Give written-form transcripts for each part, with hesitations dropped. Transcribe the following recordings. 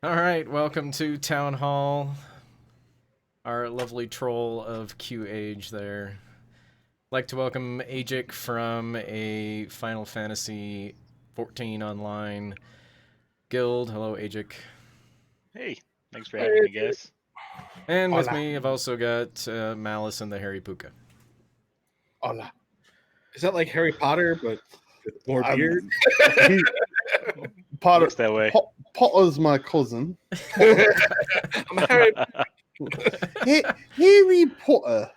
All right, welcome to Town Hall. Our lovely troll of Q Age there. I'd like to welcome Aegic from a Final Fantasy XIV online guild. Hello, Aegic. Hey, thanks for having me, guys. And with Hola. me, I've also got Malice and the Harry Puka. Hola. Is that like Harry Potter, but with more beard? Potter, Looks that way. Potter's my cousin. I'm Harry. Harry Potter.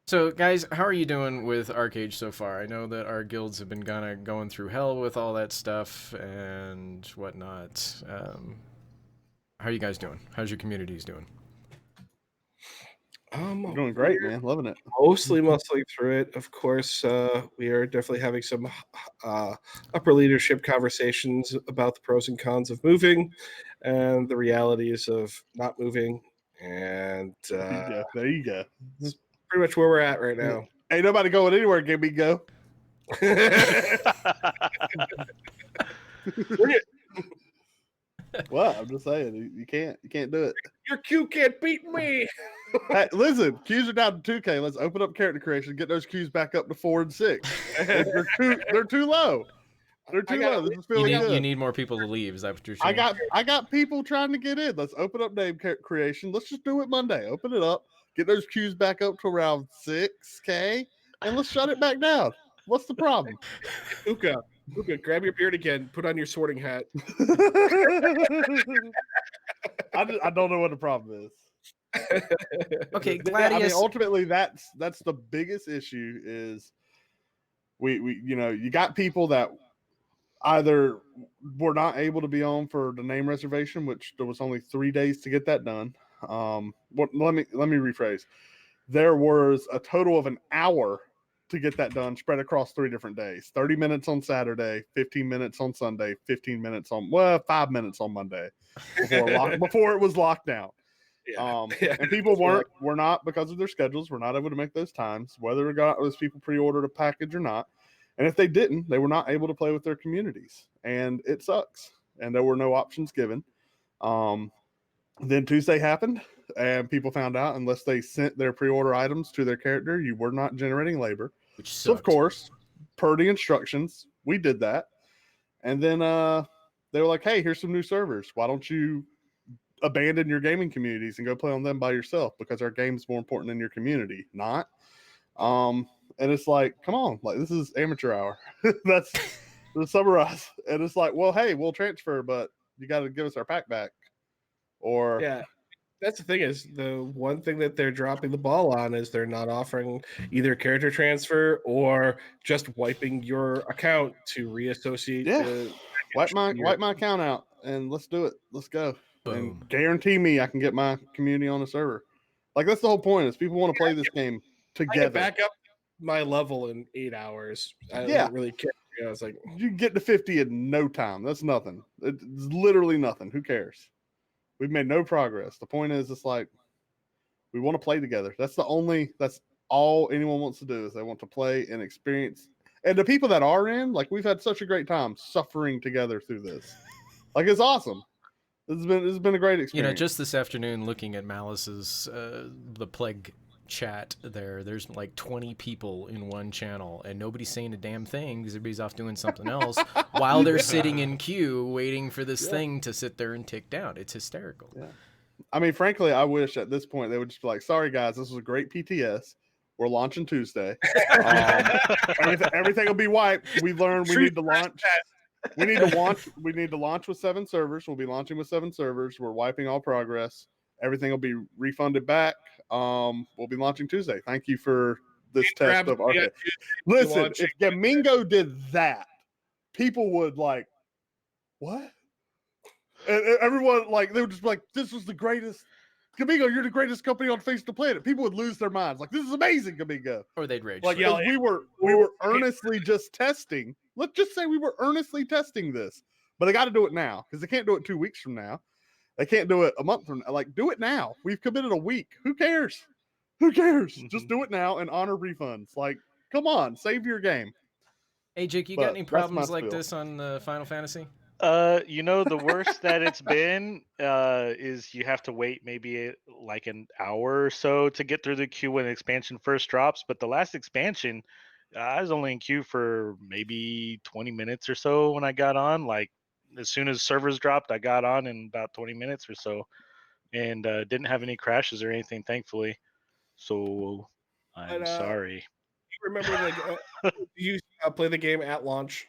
So, guys, how are you doing with Arcade so far? I know that our guilds have been kind of going through hell with all that stuff and whatnot. How are you guys doing? How's your communities doing? You're doing great, man. Loving it. Mostly muscling through it. Of course, we are definitely having some upper leadership conversations about the pros and cons of moving and the realities of not moving. And There you go. that's pretty much where we're at right now. Ain't nobody going anywhere. Give me go. Well, I'm just saying, you can't do it. Your Q can't beat me. Hey, listen, Qs are down to 2K. Let's open up character creation, get those Qs back up to 4 and 6. They're too low. They're too low. This is feeling good. You need more people to leave. Is that what you're saying? I got people trying to get in. Let's open up name creation. Let's just do it Monday. Open it up. Get those queues back up to around 6K, and let's shut it back down. What's the problem? Uka, grab your beard again. Put on your sorting hat. I don't know what the problem is. Okay, I Gladius. mean, ultimately, that's the biggest issue. Is we you got people that either were not able to be on for the name reservation, which there was only 3 days to get that done. Let me rephrase. There was a total of an hour to get that done, spread across 3 different days. 30 minutes on Saturday, 15 minutes on Sunday, 15 minutes on 5 minutes on Monday before it was locked down. Yeah. And people were not, because of their schedules, were not able to make those times, whether or not those people pre-ordered a package or not. And if they didn't, they were not able to play with their communities. And it sucks. And there were no options given. Then Tuesday happened, and people found out unless they sent their pre-order items to their character, you were not generating labor. Which sucked. So, of course, per the instructions, we did that. And then they were like, hey, here's some new servers. Why don't you abandon your gaming communities and go play on them by yourself, because our game's more important than your community. Not. And it's like, come on, like, this is amateur hour. That's to summarize. And it's like, well, hey, we'll transfer, but you got to give us our pack back. Or Yeah, that's the thing, is the one thing that they're dropping the ball on is they're not offering either character transfer or just wiping your account to reassociate. Yeah. Wipe my account out and let's do it. Let's go. Boom. And guarantee me I can get my community on a server. Like, that's the whole point, is people want to play this game I together. get back up my level in 8 hours. I Yeah. don't really care. You know, it's like, You can get to 50 in no time. That's nothing. It's literally nothing. Who cares? We've made no progress. The point is, it's like, we want to play together. That's all anyone wants to do, is they want to play and experience. And the people that are in, like, we've had such a great time suffering together through this. Like, it's awesome. This has been a great experience. You know, just this afternoon, looking at Malice's the plague chat there's like 20 people in one channel, and nobody's saying a damn thing because everybody's off doing something else while they're sitting in queue waiting for this thing to sit there and tick down. It's hysterical. Yeah. I mean, frankly, I wish at this point they would just be like, sorry guys, this was a great PTS. We're launching Tuesday. Everything will be wiped. We've learned we need to launch. We need to launch with 7 servers. We'll be launching with 7 servers. We're wiping all progress. Everything will be refunded back. We'll be launching Tuesday. Thank you for this test of Arcade. Listen, if Gamingo did that, people would like, what? And everyone, like, they would just be like, this was the greatest. Gamingo, you're the greatest company on the face of the planet. People would lose their minds. Like, this is amazing, Gamingo. Or they'd rage. Like, Yeah, we were earnestly just testing. Let's just say we were earnestly testing this. But they got to do it now, because they can't do it 2 weeks from now. They can't do it a month from now. Like, do it now. We've committed a week. Who cares? Who cares? Mm-hmm. Just do it now and honor refunds. Like, come on, save your game. Hey, Jake, you got any problems like this on Final Fantasy? The worst that it's been is you have to wait maybe like an hour or so to get through the queue when the expansion first drops. But the last expansion, I was only in queue for maybe 20 minutes or so when I got on. Like as soon as servers dropped, I got on in about 20 minutes or so, and didn't have any crashes or anything, thankfully. So But I'm sorry. you remember do you play the game at launch?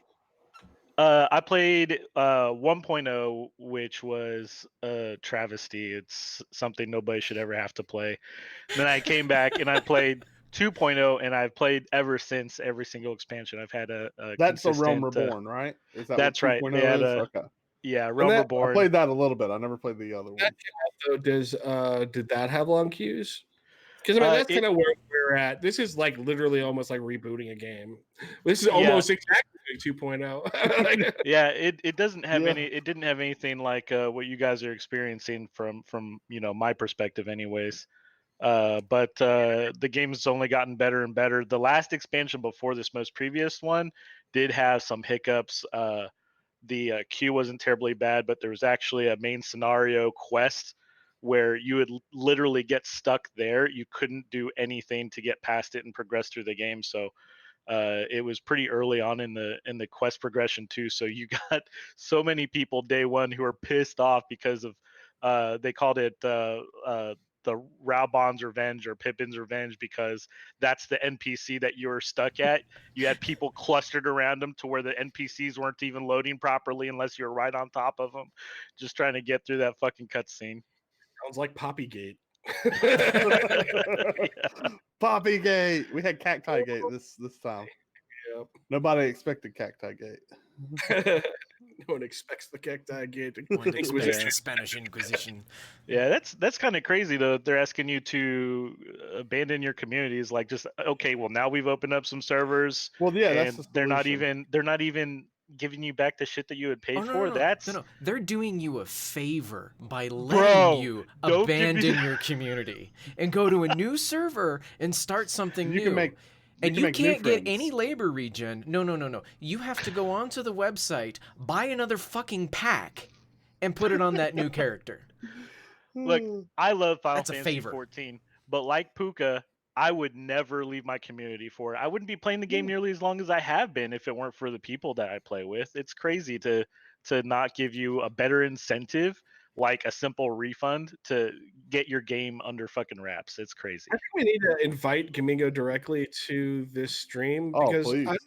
I played 1.0, which was a travesty. It's something nobody should ever have to play. Then I came back and I played 2.0, and I've played ever since every single expansion. I've had a That's the Realm consistent. Reborn, right? Is that what That's right. They 2.0 had is? a Okay. Realm that- I Reborn. played that a little bit. I never played the other That one. came out, though, did that have long queues? Because I mean that's It kind of where we're at. This is like literally almost like rebooting a game. This is Yeah. almost exactly 2.0. Like, yeah, it doesn't have Yeah. any. It didn't have anything like what you guys are experiencing from my perspective, anyways. But the game's only gotten better and better. The last expansion before this most previous one did have some hiccups. The queue wasn't terribly bad, but there was actually a main scenario quest where you would literally get stuck there. You couldn't do anything to get past it and progress through the game. So it was pretty early on in the quest progression too. So you got so many people day one who are pissed off because of they called it the Raubon's Revenge or Pippin's Revenge, because that's the NPC that you were stuck at. You had people clustered around them to where the NPCs weren't even loading properly unless you were right on top of them, just trying to get through that fucking cutscene. sounds like Poppygate. Poppy Gate. We had Cacti Gate this time. Yep. Nobody expected Cacti Gate. No one expects the Cacti Gate. One expects the Inquisition. Spanish Inquisition. Yeah, that's kind of crazy though. They're asking you to abandon your communities. Like, just okay. Well, now we've opened up some servers. Well, yeah, that's and the they're not solution. even giving you back the shit that you had paid Oh, no, for. no, no, That's no. They're doing you a favor by letting Bro, you don't give me abandon that. your community and go to a new server and start something You new. can make And can you make new can't get friends. any labor regen. No. You have to go onto the website, buy another fucking pack, and put it on that new character. Look, I love Final That's a Fantasy favor. 14, but like Puka, I would never leave my community for it. I wouldn't be playing the game nearly as long as I have been if it weren't for the people that I play with. It's crazy to not give you a better incentive, like a simple refund, to get your game under fucking wraps. It's crazy. I think we need to invite Gamingo directly to this stream Oh, because please. I think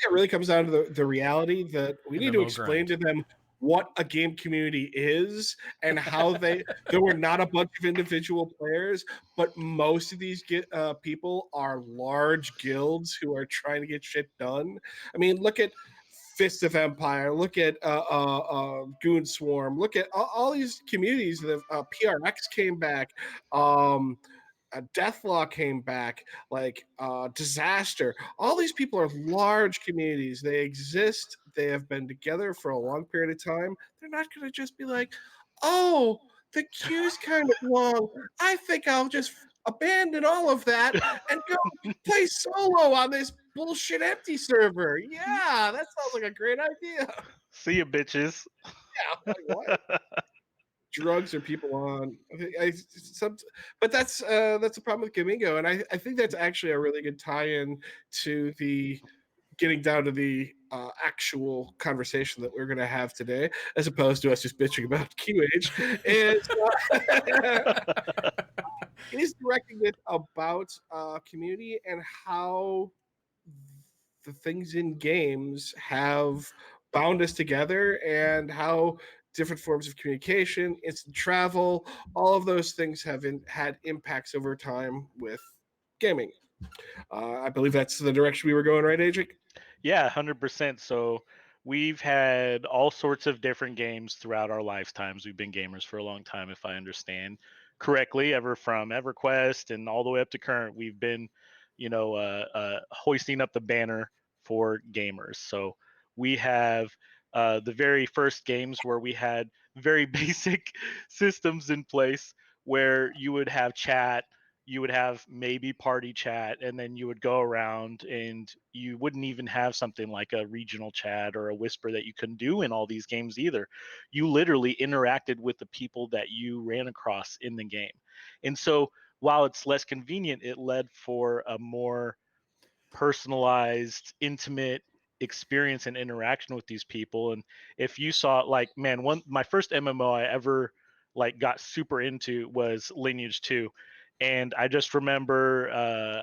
it really comes down to the reality that we need to MMO explain grind. to them what a game community is and how there were not a bunch of individual players, but most of these people are large guilds who are trying to get shit done. I mean, look at Fist of Empire, look at Goon Swarm, look at all these communities that PRX came back. Deathlaw came back, like Disaster. All these people are large communities. They exist. They have been together for a long period of time. They're not going to just be like, oh, the queue's kind of long. I think I'll just abandon all of that and go play solo on this bullshit empty server. Yeah, that sounds like a great idea. See you, bitches. Yeah, like, what? Drugs are people on. But that's the problem with Gamingo, and I think that's actually a really good tie-in to the getting down to the actual conversation that we're going to have today, as opposed to us just bitching about QH. Is directing it about community and how the things in games have bound us together, and how different forms of communication, instant travel, all of those things have had impacts over time with gaming. I believe that's the direction we were going, right, Aegic? Yeah, 100%. So we've had all sorts of different games throughout our lifetimes. We've been gamers for a long time, if I understand correctly, ever from EverQuest and all the way up to current. We've been, hoisting up the banner for gamers. So we have the very first games where we had very basic systems in place where you would have chat you would have maybe party chat, and then you would go around, and you wouldn't even have something like a regional chat or a whisper that you couldn't do in all these games either. You literally interacted with the people that you ran across in the game. And so while it's less convenient, it led for a more personalized, intimate experience and interaction with these people. And if you saw, like, man, my first MMO I ever like got super into was Lineage 2. And I just remember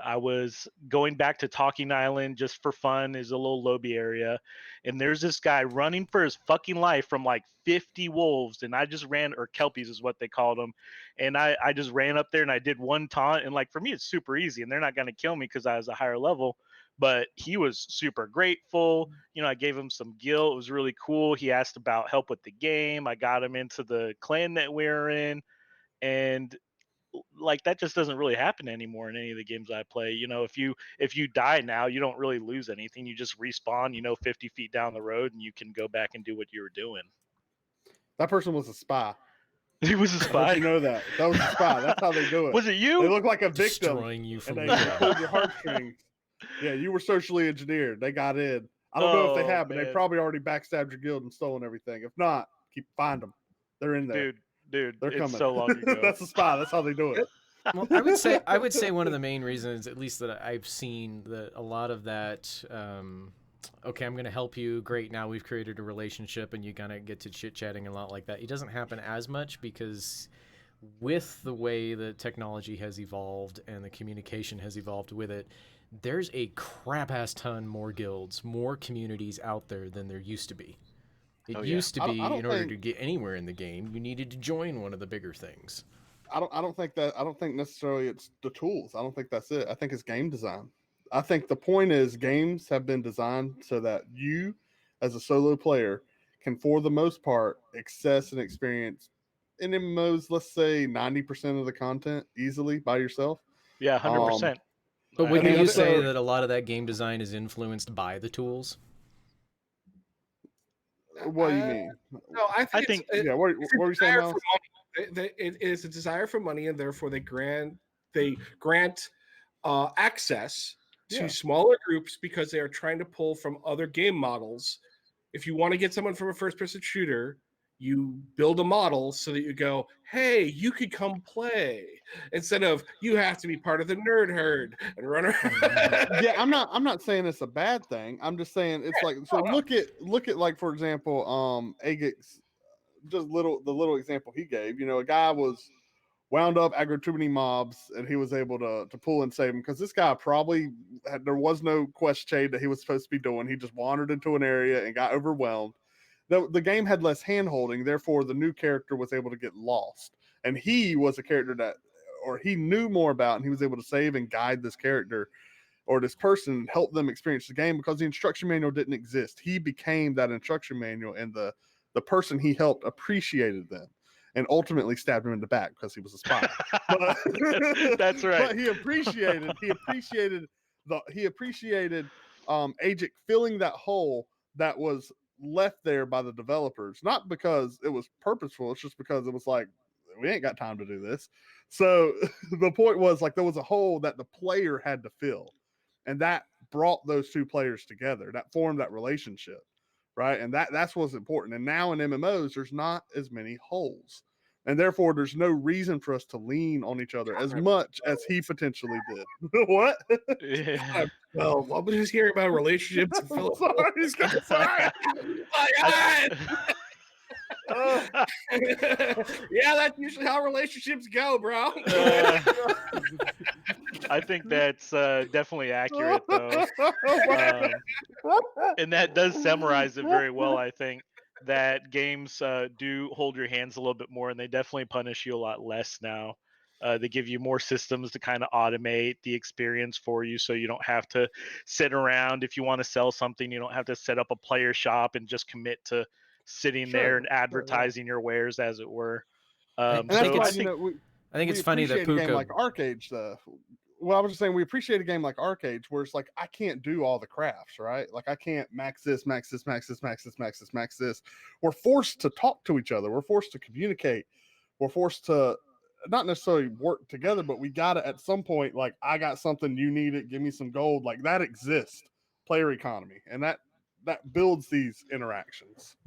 I was going back to Talking Island just for fun, is a little lobby area, and there's this guy running for his fucking life from like 50 wolves, and I just ran, or kelpies is what they called them, and I just ran up there and I did one taunt, and like for me it's super easy, and they're not going to kill me because I was a higher level. But he was super grateful. I gave him some gil. It was really cool. He asked about help with the game. I got him into the clan that we were in, and like that just doesn't really happen anymore in any of the games I play. If you die now, you don't really lose anything. You just respawn, 50 feet down the road, and you can go back and do what you were doing. That person was a spy. He was a spy. You know that was a spy. That's how they do it. Was it you? They look like a victim, Destroying you from and they pulled your heartstrings. Yeah, you were socially engineered. They got in. I don't know if they have, but they probably already backstabbed your guild and stolen everything. If not, find them. They're in there. Dude, they're coming. It's so long ago. That's a spy. That's how they do it. Well, I would say one of the main reasons, at least that I've seen, that a lot of that. Okay, I'm going to help you. Great. Now we've created a relationship, and you kind of get to chit chatting a lot like that. It doesn't happen as much because with the way the technology has evolved and the communication has evolved with it, there's a crap ass ton more guilds, more communities out there than there used to be. It used to be in order to get anywhere in the game, you needed to join one of the bigger things. I don't think necessarily it's the tools. I don't think that's it. I think it's game design. I think the point is games have been designed so that you, as a solo player, can, for the most part, access and experience in MMOs, let's say 90% of the content easily by yourself. Yeah, 100%. But wouldn't you say that a lot of that game design is influenced by the tools? What do you mean? No, I think yeah. What were you saying, Alex? It is a desire for money, and therefore they grant access to smaller groups because they are trying to pull from other game models. If you want to get someone from a first-person shooter, you build a model so that you go, hey, you could come play, instead of you have to be part of the nerd herd and run around. Yeah, I'm not saying it's a bad thing. I'm just saying it's like, so look at like, for example, Aegic's, just the little example he gave. A guy was wound up, aggroed too many mobs, and he was able to pull and save him because this guy there was no quest chain that he was supposed to be doing. He just wandered into an area and got overwhelmed. The game had less hand-holding, therefore the new character was able to get lost. And he was a character he knew more about, and he was able to save and guide this character or this person, help them experience the game because the instruction manual didn't exist. He became that instruction manual, and the person he helped appreciated them and ultimately stabbed him in the back because he was a spy. That's right. But he appreciated Aegic filling that hole that was left there by the developers, not because it was purposeful. It's just because it was like, we ain't got time to do this. So the point was, like, there was a hole that the player had to fill, and that brought those two players together, that formed that relationship, right? And that's what's important. And now in MMOs, there's not as many holes, and therefore there's no reason for us to lean on each other as much as he potentially did. What? Yeah. Well, I'm just hearing about relationships. Sorry. Yeah, that's usually how relationships go, bro. I think that's definitely accurate, though. And that does summarize it very well, I think, that games do hold your hands a little bit more, and they definitely punish you a lot less now. They give you more systems to kind of automate the experience for you, so you don't have to sit around. If you want to sell something, you don't have to set up a player shop and just commit to sitting there and advertising your wares, as it were. I think it's funny that Puka, a game like Arcade, well, I was just saying, we appreciate a game like Arcade where it's like, I can't do all the crafts, right? Like, I can't max this. We're forced to talk to each other. We're forced to communicate. We're forced to not necessarily work together, but we got to at some point, like, I got something, you need it, give me some gold. Like, that exists, player economy, and that builds these interactions.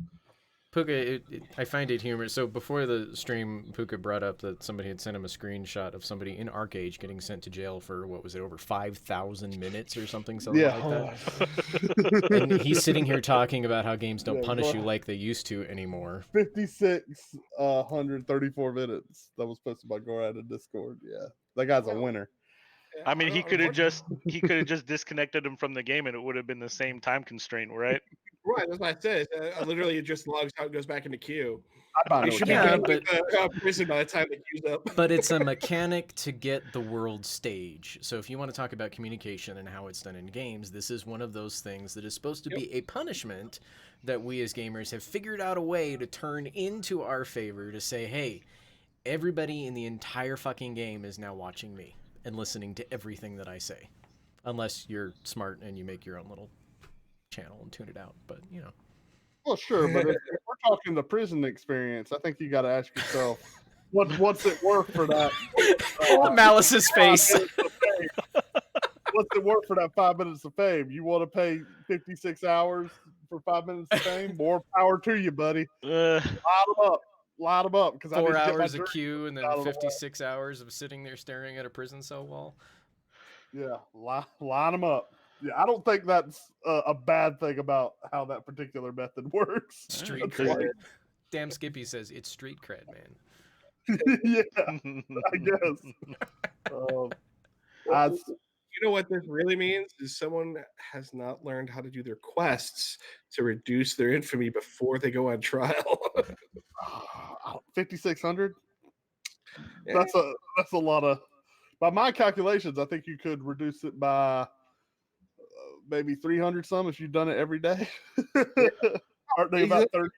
Puka, I find it humorous. So before the stream, Puka brought up that somebody had sent him a screenshot of somebody in Arcadian getting sent to jail for, what was it, over 5,000 minutes or something like that. And he's sitting here talking about how games don't punish you like they used to anymore. 5,634 minutes. That was posted by Gorad in Discord. Yeah, that guy's a winner. I mean, he could have just disconnected him from the game, and it would have been the same time constraint, right? Right, that's what I said. Literally, it just logs out and goes back into queue. I He should be done with prison by the time the queue's up. But it's a mechanic to get the world stage. So if you want to talk about communication and how it's done in games, this is one of those things that is supposed to be a punishment that we as gamers have figured out a way to turn into our favor to say, hey, everybody in the entire fucking game is now watching me and listening to everything that I say. Unless you're smart and you make your own little channel and tune it out, but you know. Well, sure, but if we're talking the prison experience, I think you got to ask yourself, what's it worth for that? Malice's face. What's it worth for that 5 minutes of fame? You want to pay 56 hours for 5 minutes of fame? More power to you, buddy. Line them up. 4 hours of queue and then 56 hours of sitting there staring at a prison cell wall. Yeah, line them up. Yeah, I don't think that's a bad thing about how that particular method works. Street cred. Damn Skippy says it's street cred, man. Yeah, I guess. You know what this really means is someone has not learned how to do their quests to reduce their infamy before they go on trial. 5,600. Yeah. That's a lot of. By my calculations, I think you could reduce it by maybe 300 some if you've done it every day. Aren't they about 30?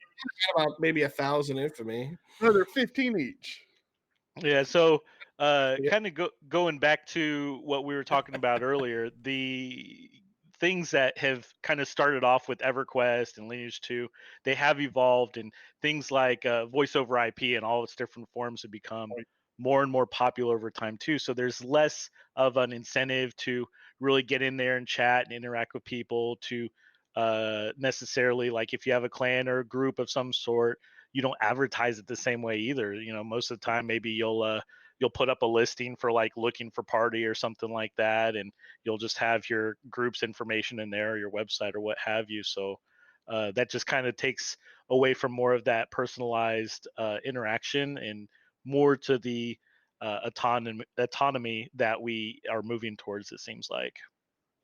About maybe 1,000 infamy. No, they're 15 each. Yeah, so kind of going back to what we were talking about earlier, the things that have kind of started off with EverQuest and Lineage 2, they have evolved, and things like voice over IP and all its different forms have become more and more popular over time too. So there's less of an incentive to really get in there and chat and interact with people, to necessarily, like, if you have a clan or a group of some sort, you don't advertise it the same way either. You know, most of the time maybe you'll put up a listing for like looking for party or something like that, and you'll just have your group's information in there, or your website or what have you. So that just kind of takes away from more of that personalized interaction and more to the autonomy that we are moving towards, it seems like.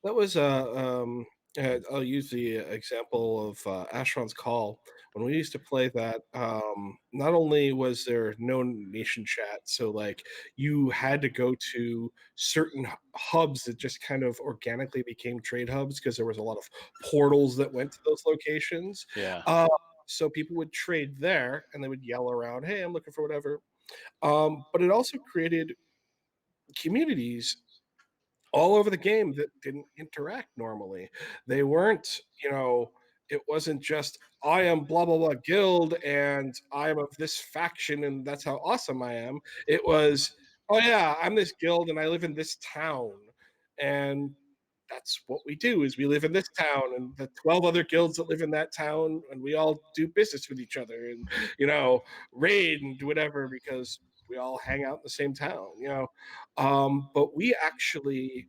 That was I'll use the example of Ashron's Call. When we used to play that, not only was there no nation chat, so like you had to go to certain hubs that just kind of organically became trade hubs because there was a lot of portals that went to those locations. Yeah. So people would trade there and they would yell around, hey, I'm looking for whatever. But it also created communities all over the game that didn't interact normally. They weren't, it wasn't just, I am blah, blah, blah guild and I am of this faction and that's how awesome I am. It was, oh yeah, I'm this guild and I live in this town. And that's what we do, is we live in this town and the 12 other guilds that live in that town, and we all do business with each other and, raid and do whatever because we all hang out in the same town, but we actually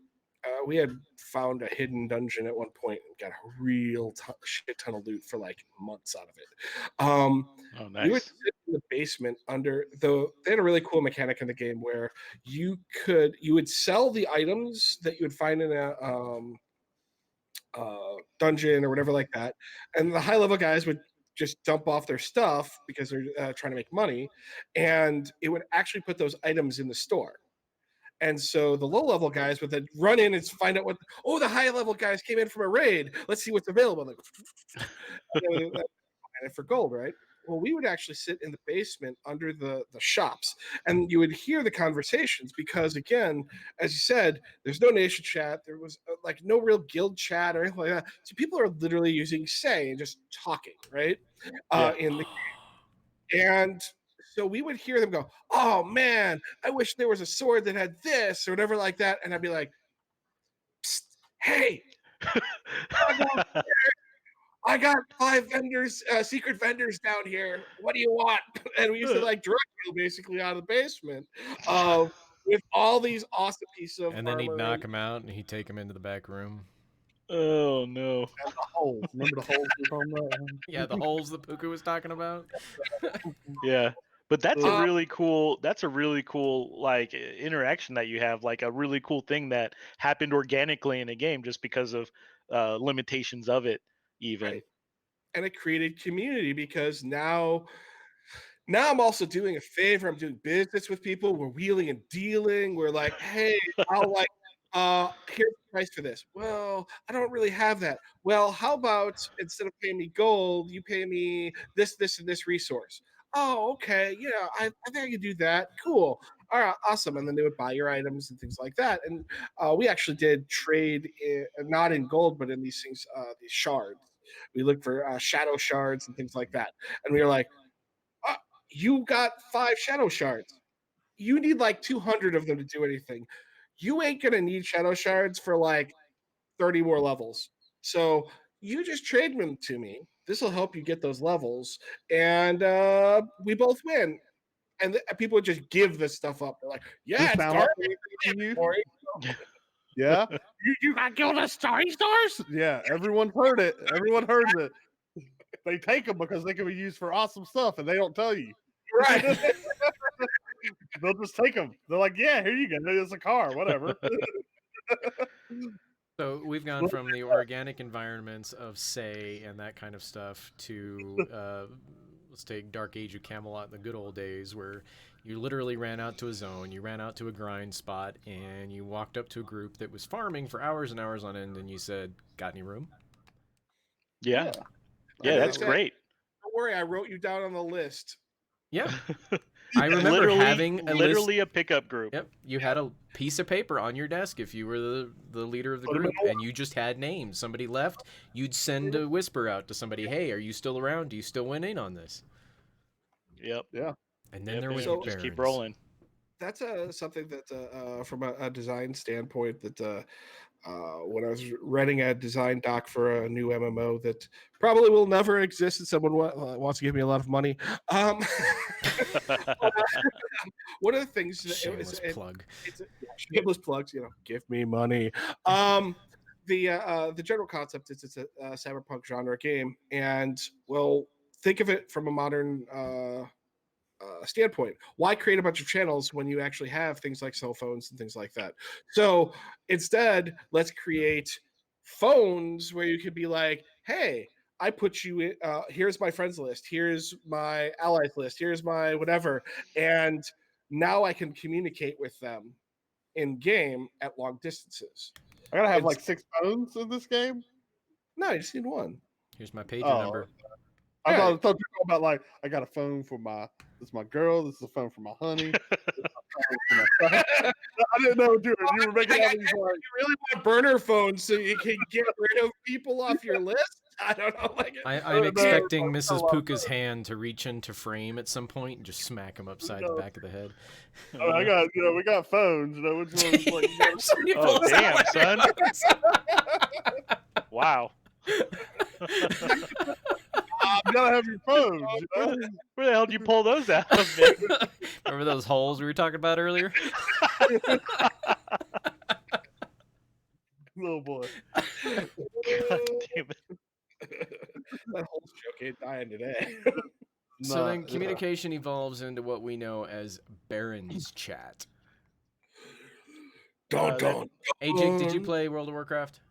we had found a hidden dungeon at one point and got a real shit ton of loot for like months out of it. Oh, nice. We would sit in the basement they had a really cool mechanic in the game where you would sell the items that you would find in a dungeon or whatever like that, and the high level guys would just dump off their stuff because they're trying to make money, and it would actually put those items in the store. And so the low level guys would then run in and find out the high level guys came in from a raid. Let's see what's available. And for gold, right? Well, we would actually sit in the basement under the shops, and you would hear the conversations because, again, as you said, there's no nation chat. There was like no real guild chat or anything like that. So people are literally using Say and just talking, right? In the game. And So we would hear them go, "Oh man, I wish there was a sword that had this or whatever like that," and I'd be like, "Psst, hey, I got 5 vendors, secret vendors down here. What do you want?" And we used to like drug deal basically out of the basement, with all these awesome pieces of And then he'd armor knock him out, and he'd take him into the back room. Oh no. And the holes. Remember the holes we were talking about? Yeah, the holes that Puka was talking about. Yeah. But that's Uh, a really cool like interaction that you have, like a really cool thing that happened organically in a game just because of limitations of it even. Right. And it created community because now I'm also doing a favor. I'm doing business with people. We're wheeling and dealing. We're like, hey, I'll like, here's the price for this. Well, I don't really have that. Well, how about instead of paying me gold, you pay me this, this, and this resource? Oh, okay. Yeah, I think I can do that. Cool. All right, awesome. And then they would buy your items and things like that. And we actually did trade, not in gold, but in these things, these shards. We looked for shadow shards and things like that. And we were like, uh, you got 5 shadow shards. You need like 200 of them to do anything. You ain't gonna need shadow shards for like 30 more levels. So you just trade them to me. This will help you get those levels, and we both win. And people would just give this stuff up. They're like, "Yeah, This it's sound garbage." like you? Corey. Yeah. You got Guild Starry Stars? Yeah. Everyone heard it. Everyone heard it. They take them because they can be used for awesome stuff, and they don't tell you. Right. They'll just take them. They're like, "Yeah, here you go. It's a car, whatever." So we've gone from the organic environments of Say and that kind of stuff to let's take Dark Age of Camelot in the good old days, where you literally ran out to a zone, you ran out to a grind spot, and you walked up to a group that was farming for hours and hours on end, and you said, "Got any room?" Yeah. Yeah, that's great. Don't worry, I wrote you down on the list. Yeah. I remember having a literally list. a pickup group. Yep, you had a piece of paper on your desk if you were the leader of the group, and you just had names. Somebody left, you'd send a whisper out to somebody, "Hey, are you still around? Do you still win in on this?" Yep. Yeah. And then Yep, there was and just keep rolling. That's something that from a design standpoint that when I was writing a design doc for a new MMO that probably will never exist and someone wants to give me a lot of money. One of the things that shameless plug. Shameless plugs, give me money. The general concept is it's a cyberpunk genre game, and well, think of it from a modern standpoint. Why create a bunch of channels when you actually have things like cell phones and things like that? So instead, let's create phones where you could be like, hey, I put you in, here's my friends list, here's my allies list, here's my whatever, and now I can communicate with them in game at long distances. I gotta have like 6 phones in this game. No, you just need one. Here's my pager Oh. number. I thought you were talking about like I got a phone for this is my girl. This is a phone for my honey. I didn't know what you were making out these like. You really want burner phones so you can get rid of people off your list? I don't know. I'm expecting Mrs. Puka's hand to reach into frame at some point and just smack him upside the back of the head. I got, we got phones. Which one's like? Oh damn, son! Wow. You gotta have your phones. Where the hell did you pull those out of, man? Remember those holes we were talking about earlier? Little boy. God damn it. That whole joke ain't dying today. So then communication evolves into what we know as Baron's Chat. Aegic, did you play World of Warcraft?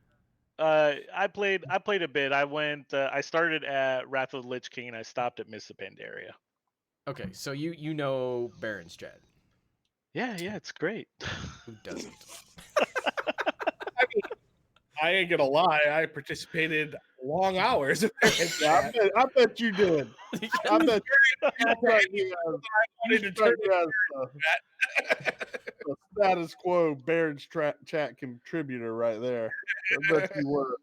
I played a bit. I started at Wrath of the Lich King and I stopped at Mists of Pandaria. Okay, so you know Baron's Chat. Yeah, it's great. Who doesn't? I ain't gonna lie, I participated long hours. Yeah, I bet you did. I bet you the status quo Baron's chat contributor right there. I bet you were.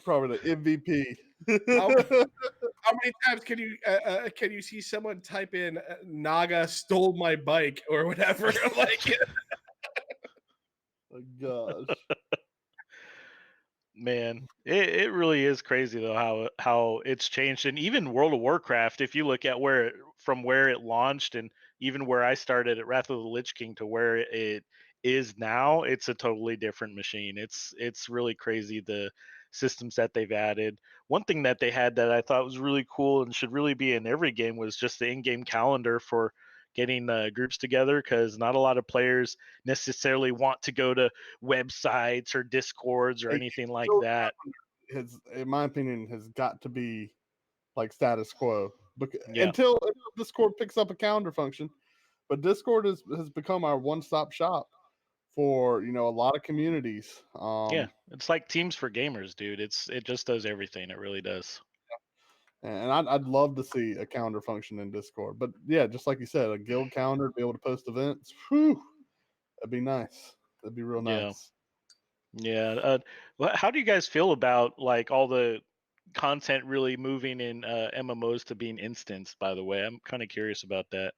Probably the MVP. How many times can you see someone type in Naga stole my bike or whatever? Like, Oh, gosh. Man, it really is crazy though how it's changed, and even World of Warcraft. If you look at from where it launched, and even where I started at Wrath of the Lich King to where it is now, it's a totally different machine. It's really crazy the systems that they've added. One thing that they had that I thought was really cool and should really be in every game was just the in-game calendar for getting groups together, because not a lot of players necessarily want to go to websites or discords or anything like that. In my opinion, has got to be like status quo Yeah. until Discord picks up a calendar function. But Discord has become our one-stop shop for a lot of communities. Yeah, it's like Teams for gamers, dude. It just does everything. It really does. And I'd love to see a calendar function in Discord. But yeah, just like you said, a guild calendar to be able to post events. Whew, that'd be nice. That'd be real nice. Yeah. How do you guys feel about like all the content really moving in MMOs to being instanced? By the way, I'm kind of curious about that.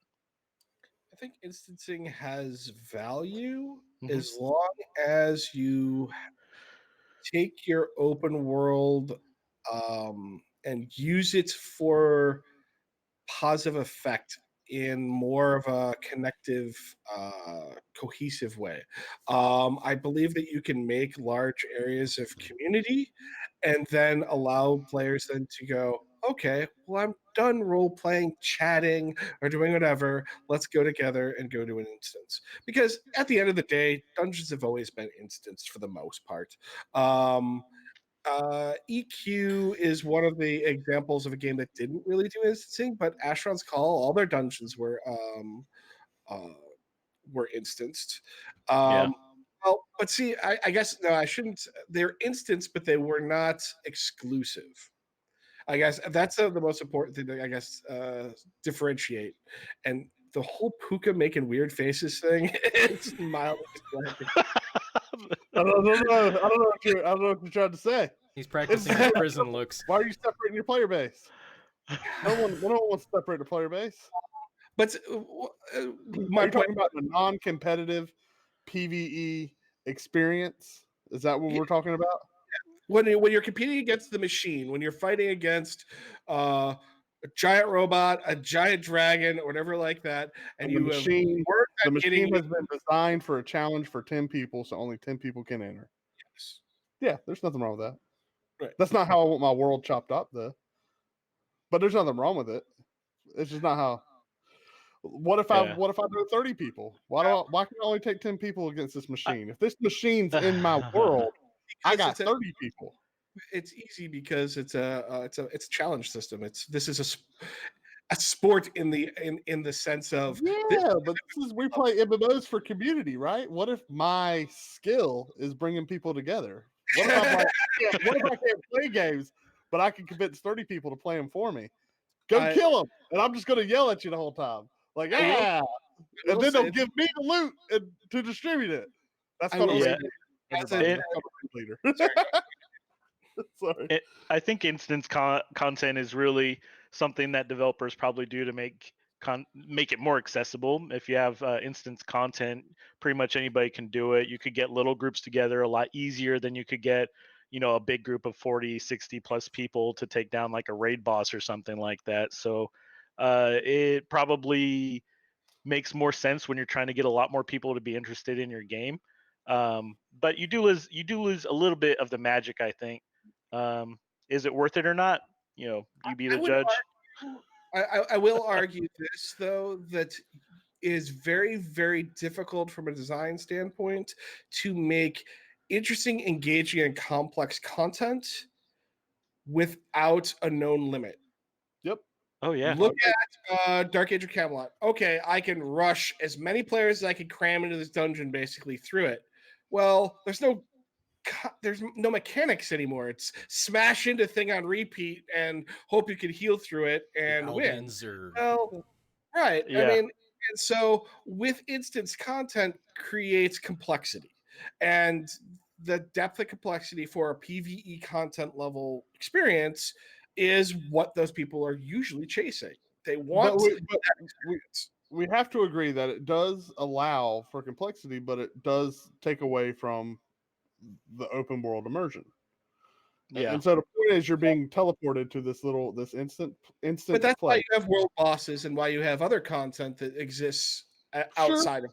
I think instancing has value Mhm. as long as you take your open world and use it for positive effect in more of a connective, cohesive way. I believe that you can make large areas of community and then allow players then to go, okay, well, I'm done role playing, chatting, or doing whatever. Let's go together and go to an instance. Because at the end of the day, dungeons have always been instanced for the most part. EQ is one of the examples of a game that didn't really do instancing, but Asheron's Call, all their dungeons uh, were instanced. Yeah. Well, but see, I guess no, I shouldn't. They're instanced, but they were not exclusive. I guess that's the most important thing to, I guess, differentiate. And the whole Puka making weird faces thing, it's mildly distracting. I don't know what you're trying to say. He's practicing his prison looks. Why are you separating your player base? No one wants to separate the player base. But my talking about the non-competitive PvE experience. Is that what we're talking about? When you're competing against the machine, when you're fighting against a giant robot, a giant dragon, or whatever like that, and the machine has been designed for a challenge for 10 people, so only 10 people can enter. Yes. Yeah, there's nothing wrong with that. Right. That's not how I want my world chopped up, though. But there's nothing wrong with it. It's just not how. What if I do 30 people? Why can I only take 10 people against this machine? If this machine's in my world, I got 30 people. It's easy because it's a challenge system. This is a sport in the sense of but we play MMOs for community, right? What if my skill is bringing people together? What if I can't play games, but I can convince 30 people to play them for me? Go kill them, and I'm just going to yell at you the whole time, like and then they'll give me the loot to distribute it. That's called a leader. Sorry. I think instance content is really something that developers probably do to make it more accessible. If you have instance content, pretty much anybody can do it. You could get little groups together a lot easier than you could get, a big group of 40, 60 plus people to take down like a raid boss or something like that. So it probably makes more sense when you're trying to get a lot more people to be interested in your game. But you do lose a little bit of the magic, I think. Is it worth it or not? You be the judge. I will argue this, though, that is very, very difficult from a design standpoint to make interesting, engaging, and complex content without a known limit. Yep. Oh, yeah. Look at Dark Age of Camelot. Okay, I can rush as many players as I can cram into this dungeon basically through it. Well, there's no mechanics anymore. It's smash into thing on repeat and hope you can heal through it and win. Well, right. Yeah. I mean, and so with instance content creates complexity. And the depth of complexity for a PvE content level experience is what those people are usually chasing. They want that experience. We have to agree that it does allow for complexity, but it does take away from the open world immersion. Yeah. And so the point is, you're being teleported to this instant. But that's why play. you have world bosses and why you have other content that exists outside of,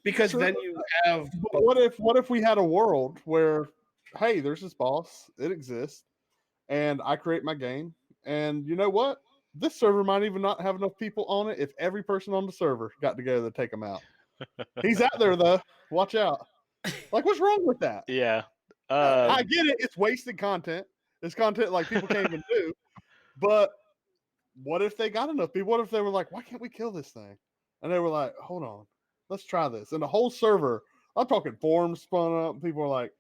because then you have. But what if we had a world where, hey, there's this boss, it exists, and I create my game, and you know what? This server might even not have enough people on it if every person on the server got together to take him out. He's out there though. Watch out. Like, what's wrong with that? Yeah. I get it. It's wasted content. It's content like people can't even do. But what if they got enough people? What if they were like, why can't we kill this thing? And they were like, hold on, let's try this. And the whole server, I'm talking forums spun up. People are like,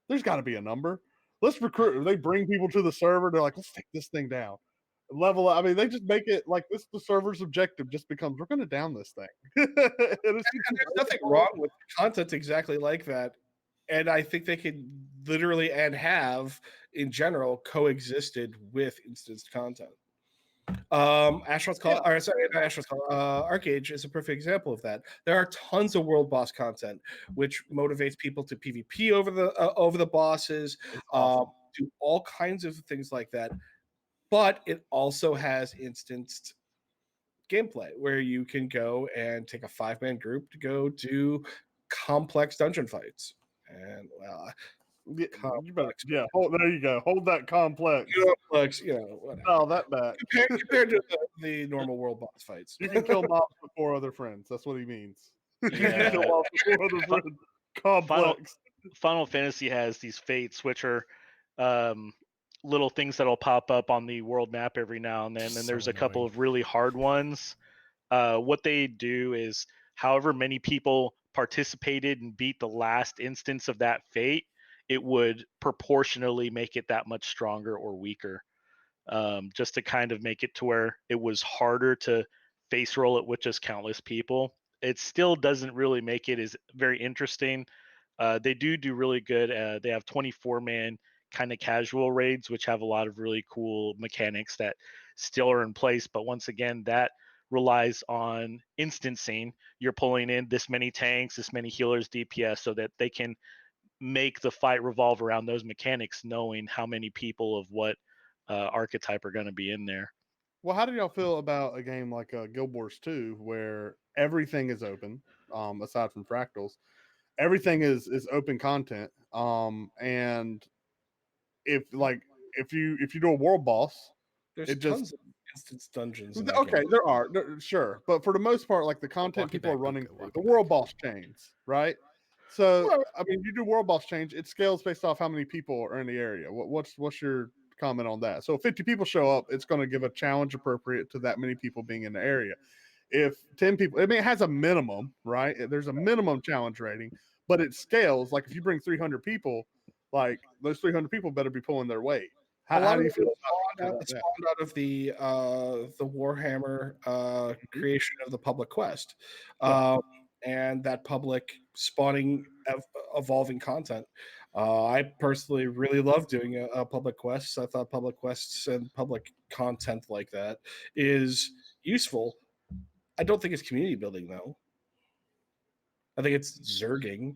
there's got to be a number. Let's recruit. They bring people to the server. They're like, let's take this thing down. Level up. I mean, they just make it like this. The server's objective just becomes, we're going to down this thing. And there's nothing wrong with content exactly like that. And I think they could literally and have in general coexisted with instanced content. Ashroth's Call, or sorry, not Ashroth's Call, Arcade is a perfect example of that. There are tons of world boss content which motivates people to PvP over the bosses, awesome. do all kinds of things like that. But it also has instanced gameplay where you can go and take a 5-man group to go do complex dungeon fights. And well, complex, there you go. Hold that complex. Complex, whatever. Oh, that back. Compared to the normal world boss fights. You can kill mobs with 4 other friends. That's what he means. You can kill mobs with 4 other friends. Complex. Final Fantasy has these fates, which are little things that'll pop up on the world map every now and then. And there's a couple of really hard ones. What they do is, however many people participated and beat the last instance of that fate, it would proportionally make it that much stronger or weaker, just to kind of make it to where it was harder to face roll it with just countless people. It still doesn't really make it as very interesting. They do really good. They have 24-man kind of casual raids, which have a lot of really cool mechanics that still are in place. But once again, that relies on instancing. You're pulling in this many tanks, this many healers, DPS, so that they can make the fight revolve around those mechanics, knowing how many people of what archetype are going to be in there. Well, how do y'all feel about a game like Guild Wars 2, where everything is open, aside from fractals? Everything is open content, and if you do a world boss, there's tons of instance dungeons. Okay, there are, sure, but for the most part, like the content people are running through, the world boss chains, right? So, I mean, you do world boss change, it scales based off how many people are in the area. What's your comment on that? So if 50 people show up, it's going to give a challenge appropriate to that many people being in the area. If 10 people, I mean, it has a minimum, right? There's a minimum challenge rating, but it scales. Like if you bring 300 people, like those 300 people better be pulling their weight. How do you feel about it? Spawned out of the Warhammer creation of the public quest. And that public spawning evolving content. I personally really love doing a public quests. I thought public quests and public content like that is useful. I don't think it's community building though. I think it's zerging.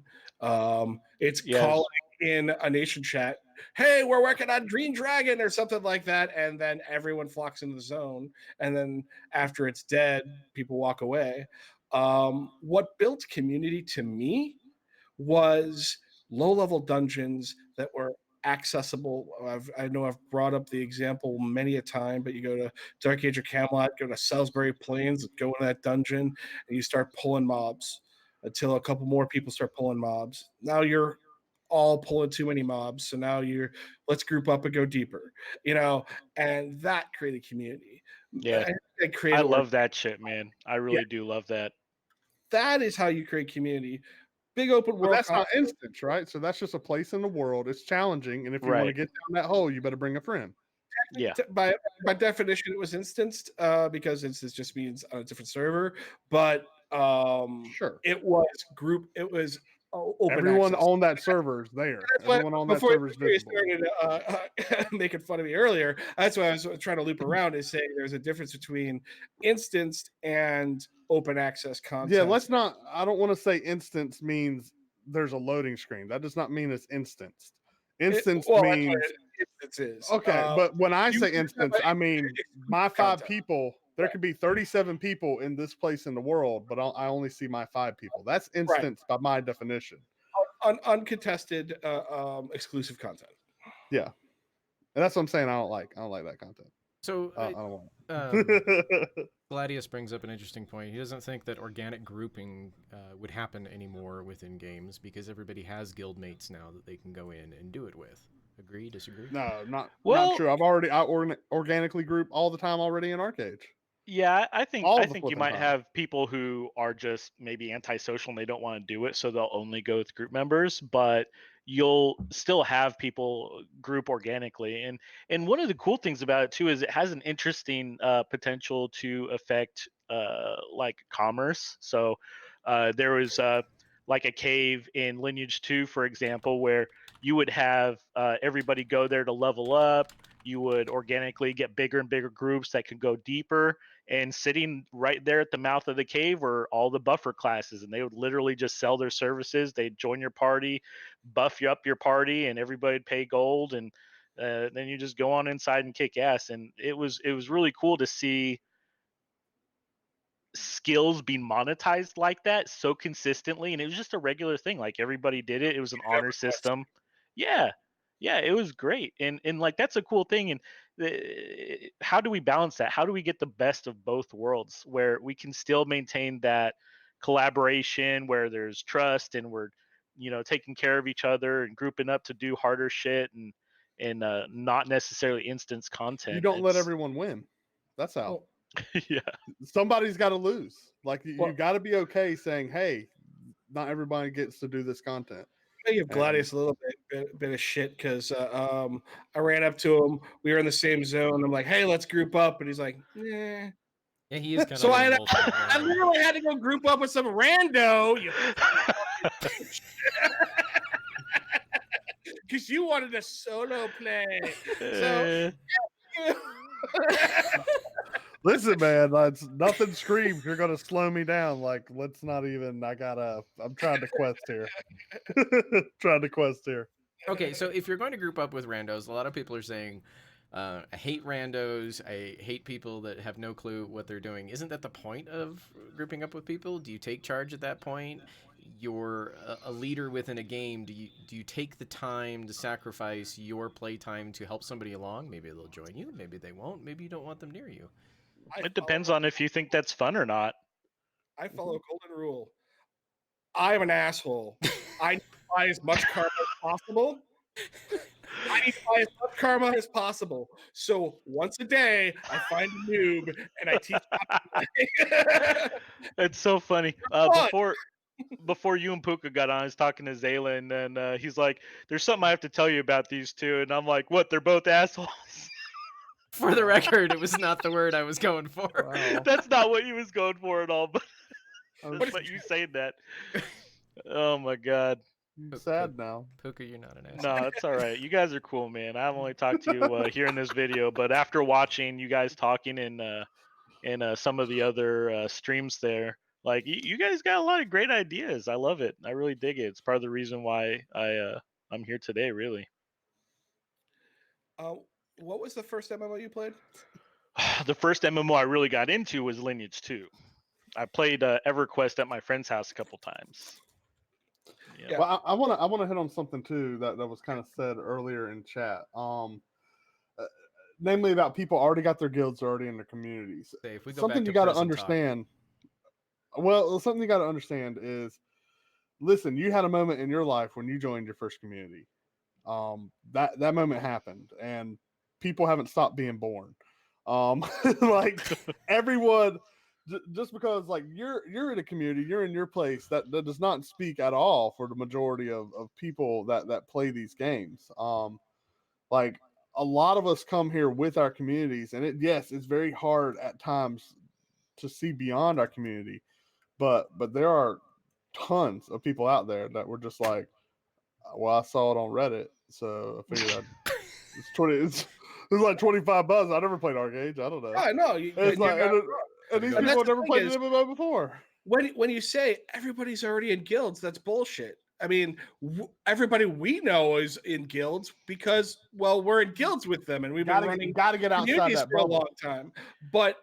It's calling in a nation chat, hey, we're working on Green Dragon or something like that, and then everyone flocks into the zone, and then after it's dead, people walk away. What built community to me was low-level dungeons that were accessible. I know I've brought up the example many a time, but you go to Dark Age of Camelot, go to Salisbury Plains, go into that dungeon, and you start pulling mobs until a couple more people start pulling mobs. Now you're all pulling too many mobs, so now let's group up and go deeper, and that created community. Yeah, I love that shit, man. I really do love that. That is how you create community. Big open world. But that's not instance, right? So that's just a place in the world. It's challenging, and if you want to get down that hole, you better bring a friend. Yeah. By definition, it was instanced because instance just means on a different server. But sure, it was group. It was open Everyone access. on that server is there. That's why, Everyone on that before server is you visible. started making fun of me earlier, that's why I was trying to loop around is saying there's a difference between instanced and open access content. Yeah, let's not. I don't want to say instance means there's a loading screen. That does not mean it's instanced. Instanced means instance is okay. But when I say you instance, have I mean my 5 content. people. There could be 37 people in this place in the world, but I only see my 5 people. That's instance by my definition. Uncontested, exclusive content. Yeah, and that's what I'm saying. I don't like that content. So I don't want Gladius brings up an interesting point. He doesn't think that organic grouping would happen anymore within games because everybody has guildmates now that they can go in and do it with. Agree? Disagree? No, not Well- true. I've already organically group all the time already in Arcade. Yeah, I think All I the think you flipping might time. have people who are just maybe antisocial and they don't want to do it, so they'll only go with group members. But you'll still have people group organically, and one of the cool things about it too is it has an interesting potential to affect like commerce. So there was like a cave in Lineage 2, for example, where you would have everybody go there to level up. You would organically get bigger and bigger groups that could go deeper. And sitting right there at the mouth of the cave were all the buffer classes, and they would literally just sell their services. They'd join your party, buff you up your party, and everybody'd pay gold, and then you just go on inside and kick ass. And it was really cool to see skills being monetized like that so consistently, and it was just a regular thing. Like everybody did it. It was an honor system. Yeah, it was great, and like that's a cool thing. And how do we balance that? How do we get the best of both worlds where we can still maintain that collaboration, where there's trust, and we're taking care of each other and grouping up to do harder shit, and not necessarily instance content. You don't let everyone win. That's how. Well, Yeah. Somebody's got to lose. Like you Well- got to be okay saying, "Hey, not everybody gets to do this content." I give Gladius a little bit of shit because I ran up to him. We were in the same zone. I'm like, "Hey, let's group up," and he's like, "Nah." Yeah, he is kind So of. I literally had to go group up with some rando. Because you wanted a solo play. So Listen, man, that's nothing screams you're gonna slow me down. Like, let's not even. I'm trying to quest here. Okay, so if you're going to group up with randos, a lot of people are saying, I hate randos. I hate people that have no clue what they're doing. Isn't that the point of grouping up with people? Do you take charge at that point? You're a leader within a game. Do you take the time to sacrifice your playtime to help somebody along? Maybe they'll join you. Maybe they won't. Maybe you don't want them near you. It depends on if you think that's fun or not. I follow golden rule. I'm an asshole. I need to buy as much karma as possible. So once a day, I find a noob and I teach them. It's so funny. Before you and Puka got on, I was talking to Zayla, and then he's like, "There's something I have to tell you about these two," and I'm like, "What? They're both assholes." For the record, it was not the word I was going for. Wow. That's not what he was going for at all, but you saying that. Oh my god. I'm sad now. Puka, you're not an asshole. No, it's all right. You guys are cool, man. I've only talked to you here in this video, but after watching you guys talking and some of the other streams there, like you guys got a lot of great ideas. I love it. I really dig it. It's part of the reason why I'm here today, really. What was the first MMO you played? The first MMO I really got into was Lineage 2. I played EverQuest at my friend's house a couple times. Yeah. Well, I want to hit on something too that was kind of said earlier in chat. Namely about people already got their guilds already in their communities. Say, if we go Something back you to got to prison understand. Well, something you got to understand is, listen, you had a moment in your life when you joined your first community. That moment happened, and people haven't stopped being born. Like everyone, just because like you're in a community, you're in your place, that does not speak at all for the majority of people that play these games. Like a lot of us come here with our communities, and it's very hard at times to see beyond our community, but there are tons of people out there that were just like, well, I saw it on Reddit, so I figured it's like 25 bucks. I never played Arcade. I don't know. Oh, no, It's like, and these people have never played an MMO before. When you say everybody's already in guilds, that's bullshit. I mean, everybody we know is in guilds because, well, we're in guilds with them, and we've been running got to get outside that for a bubble. long time. But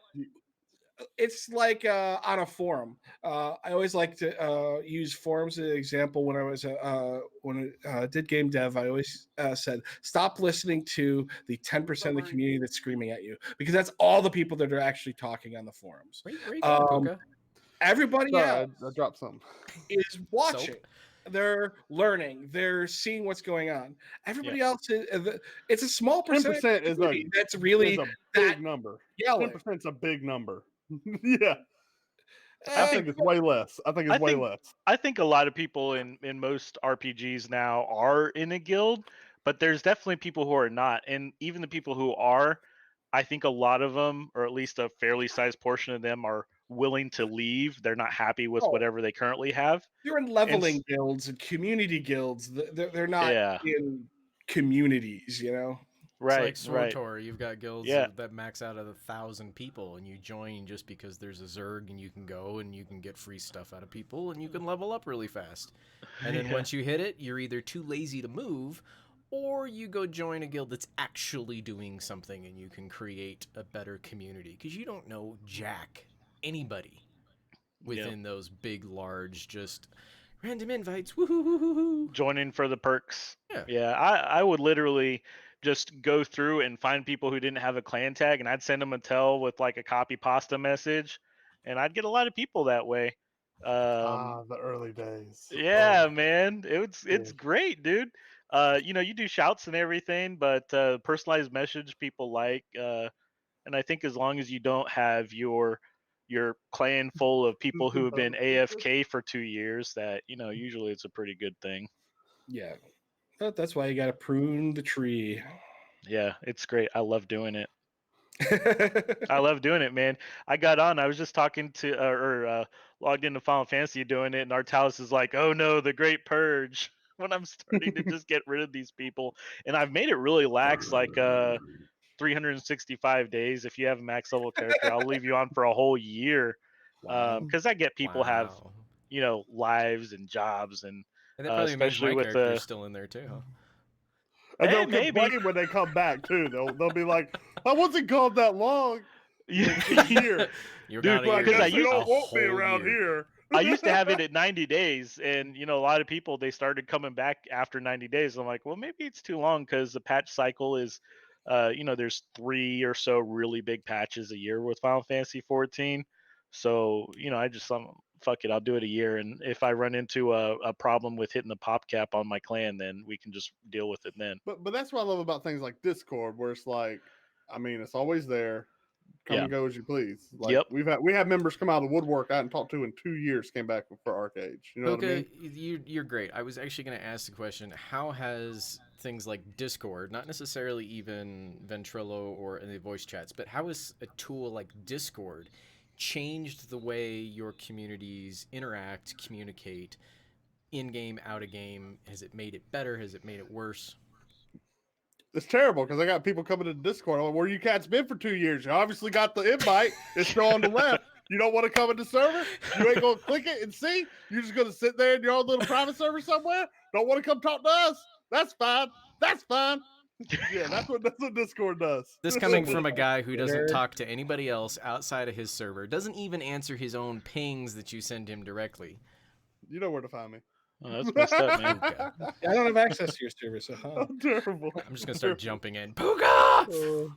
it's like on a forum. I always like to use forums as an example. When I was did game dev, I always said, stop listening to the 10% of the community that's screaming at you, because that's all the people that are actually talking on the forums. Everybody else I dropped something. is watching. They're learning. They're seeing what's going on. Everybody else is. It's a small percentage. 10% that's really a big number. 10% is a big number. Yeah. I think it's way less. I think it's way less. I think a lot of people in most RPGs now are in a guild, but there's definitely people who are not. And even the people who are, I think a lot of them, or at least a fairly sized portion of them, are willing to leave. They're not happy with whatever they currently have. They're in leveling guilds and community guilds. They're not in communities, you know? Right, it's like SWTOR. You've got guilds that max out at 1,000 people, and you join just because there's a Zerg, and you can go and you can get free stuff out of people, and you can level up really fast. And then once you hit it, you're either too lazy to move, or you go join a guild that's actually doing something, and you can create a better community, because you don't know anybody within those big, large, just random invites. Woohoo! Joining for the perks. Yeah. I would literally just go through and find people who didn't have a clan tag, and I'd send them a tell with like a copy pasta message, and I'd get a lot of people that way. The early days. Yeah, man, it's great, dude. You do shouts and everything, but personalized message people like, and I think as long as you don't have your clan full of people who have been AFK for 2 years, that usually it's a pretty good thing. Yeah. That's why you got to prune the tree. Yeah, it's great. I love doing it. I love doing it, man. I got on. I was just talking to logged into Final Fantasy doing it, and Artalis is like, "Oh no, the Great Purge." When I'm starting to just get rid of these people, and I've made it really lax, like 365 days. If you have a max level character, I'll leave you on for a whole year, because I get people have lives and jobs, and that probably especially means my with character's still in there too. Huh? And they'll complain when they come back too. They'll be like, "I wasn't gone that long." Dude, because you don't want me around here. I used to have it at 90 days, and a lot of people, they started coming back after 90 days. I'm like, well, maybe it's too long, because the patch cycle is, there's 3 or so really big patches a year with Final Fantasy 14. So I just fuck it, I'll do it a year, and if I run into a problem with hitting the pop cap on my clan, then we can just deal with it then. But that's what I love about things like Discord, where it's like, I mean, it's always there. Come and go as you please. Like, we have members come out of the woodwork I hadn't talked to in 2 years, came back for Arcade. You know what I mean? You're great. I was actually going to ask the question: how has things like Discord, not necessarily even Ventrilo or the voice chats, but how has a tool like Discord changed the way your communities interact, communicate, in-game, out-of-game? Has it made it better? Has it made it worse? It's terrible, because I got people coming to Discord. I'm like, where you cats been for 2 years? You obviously got the invite. It's still on the left. You don't want to come into server? You ain't going to click it and see? You're just going to sit there in your own little private server somewhere? Don't want to come talk to us? That's fine. That's fine. Yeah, that's what Discord does. This coming from a guy who doesn't talk to anybody else outside of his server, doesn't even answer his own pings that you send him directly. You know where to find me. Oh, that's messed up, man. I don't have access to your server, so terrible. I'm just gonna start jumping in. Pooga!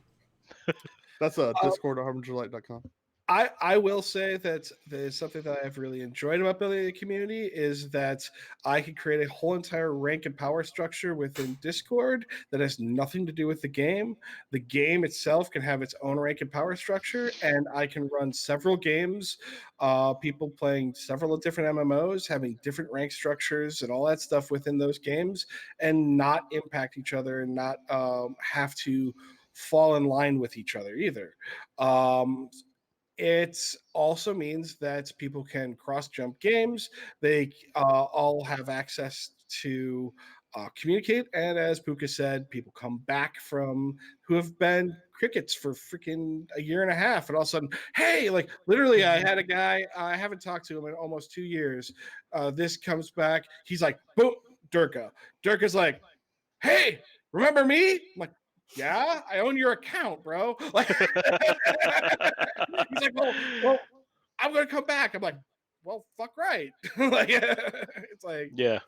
That's Discord@harbinger.com. I will say that there's something that I've really enjoyed about building a community is that I can create a whole entire rank and power structure within Discord that has nothing to do with the game. The game itself can have its own rank and power structure, and I can run several games, people playing several different MMOs, having different rank structures and all that stuff within those games, and not impact each other and not have to fall in line with each other either. It also means that people can cross jump games. They all have access to communicate. And as Puka said, people come back from who have been crickets for freaking a year and a half. And all of a sudden, hey, like literally, I had a guy, I haven't talked to him in almost 2 years. This comes back. He's like, boom, Durka. Durka's like, hey, remember me? I'm like, yeah, I own your account, bro. Like, he's like, well, I'm gonna come back. I'm like, well, fuck right. Like, it's like, Yeah.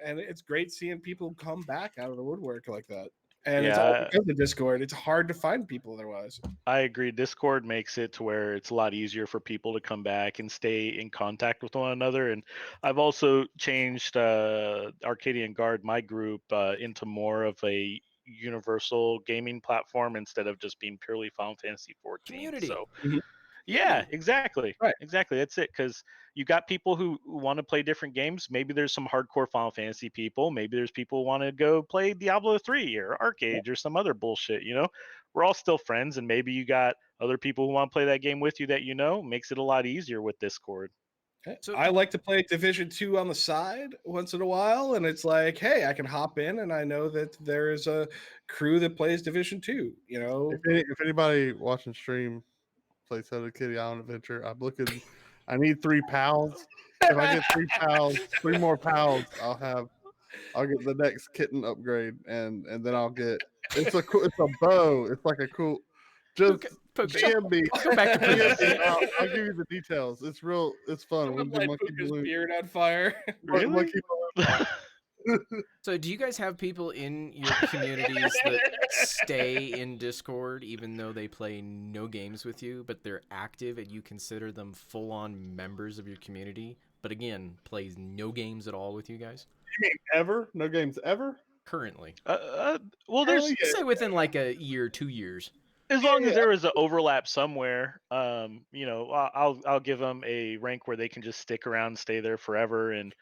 and it's great seeing people come back out of the woodwork like that. And it's all Yeah, because of Discord. It's hard to find people otherwise. I agree. Discord makes it to where it's a lot easier for people to come back and stay in contact with one another. And I've also changed Arcadian Guard, my group, into more of a universal gaming platform instead of just being purely Final Fantasy 14. Community. So Mhm. yeah, exactly. Right. Exactly. That's it. Because you got people who want to play different games. Maybe there's some hardcore Final Fantasy people. Maybe there's people who want to go play Diablo 3 or Arcade or some other bullshit. We're all still friends. And maybe you got other people who want to play that game with you that makes it a lot easier with Discord. So- I like to play Division 2 on the side once in a while, and it's like, hey, I can hop in, and I know that there is a crew that plays Division 2. If anybody watching stream plays Hello Kitty Island Adventure, I need 3 pals. If I get 3 more pals, I'll get the next kitten upgrade, and then I'll get it's a bow. It's like a cool. Just Puka, DM me. go back to Puka. I'll give you the details. It's real. It's fun. I'm We gonna do light monkey Puka's balloon. beard on fire. Really? Monkey balloon. So do you guys have people in your communities that stay in Discord even though they play no games with you, but they're active and you consider them full-on members of your community, but again, plays no games at all with you guys? You mean ever? No games ever? Currently. Well, there's Yeah. Say within like a year, 2 years. as long as there is an overlap somewhere, I'll give them a rank where they can just stick around and stay there forever, and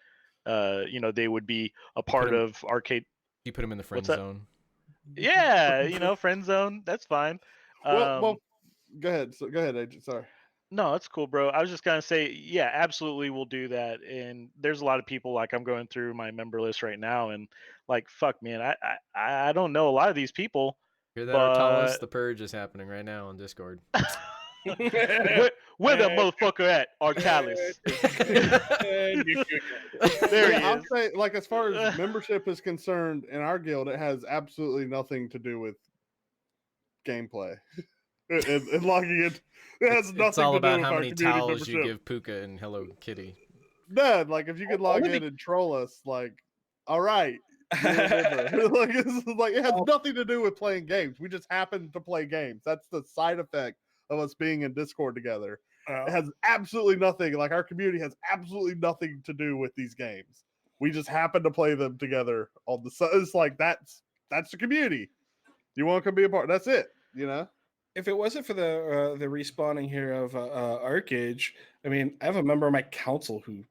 they would be a part them- of Arcade. You put them in the friend What's that? zone. Yeah, friend zone. That's fine. Well, go ahead. Go ahead, Agent. Sorry. No, that's cool, bro. I was just gonna say, yeah, absolutely, we'll do that. And there's a lot of people, like I'm going through my member list right now, and like, fuck, man, I don't know a lot of these people. Hear that, But Artalis? The purge is happening right now on Discord. where the motherfucker at, Arcadian? There he I'll is. say, like, as far as membership is concerned, in our guild, it has absolutely nothing to do with gameplay. and logging in, it has nothing It's all to do about with how our many community towels membership. you give Puka and Hello Kitty. None. Like, if you could log in and troll us, like, all right. You're a member. Like, it has nothing to do with playing games. We just happen to play games. That's the side effect of us being in Discord together. It has absolutely nothing. Like, our community has absolutely nothing to do with these games. We just happen to play them together on the side. It's like that's the community. You want to come be a part? That's it. If it wasn't for the respawning here of Arcage, I mean, I have a member of my council who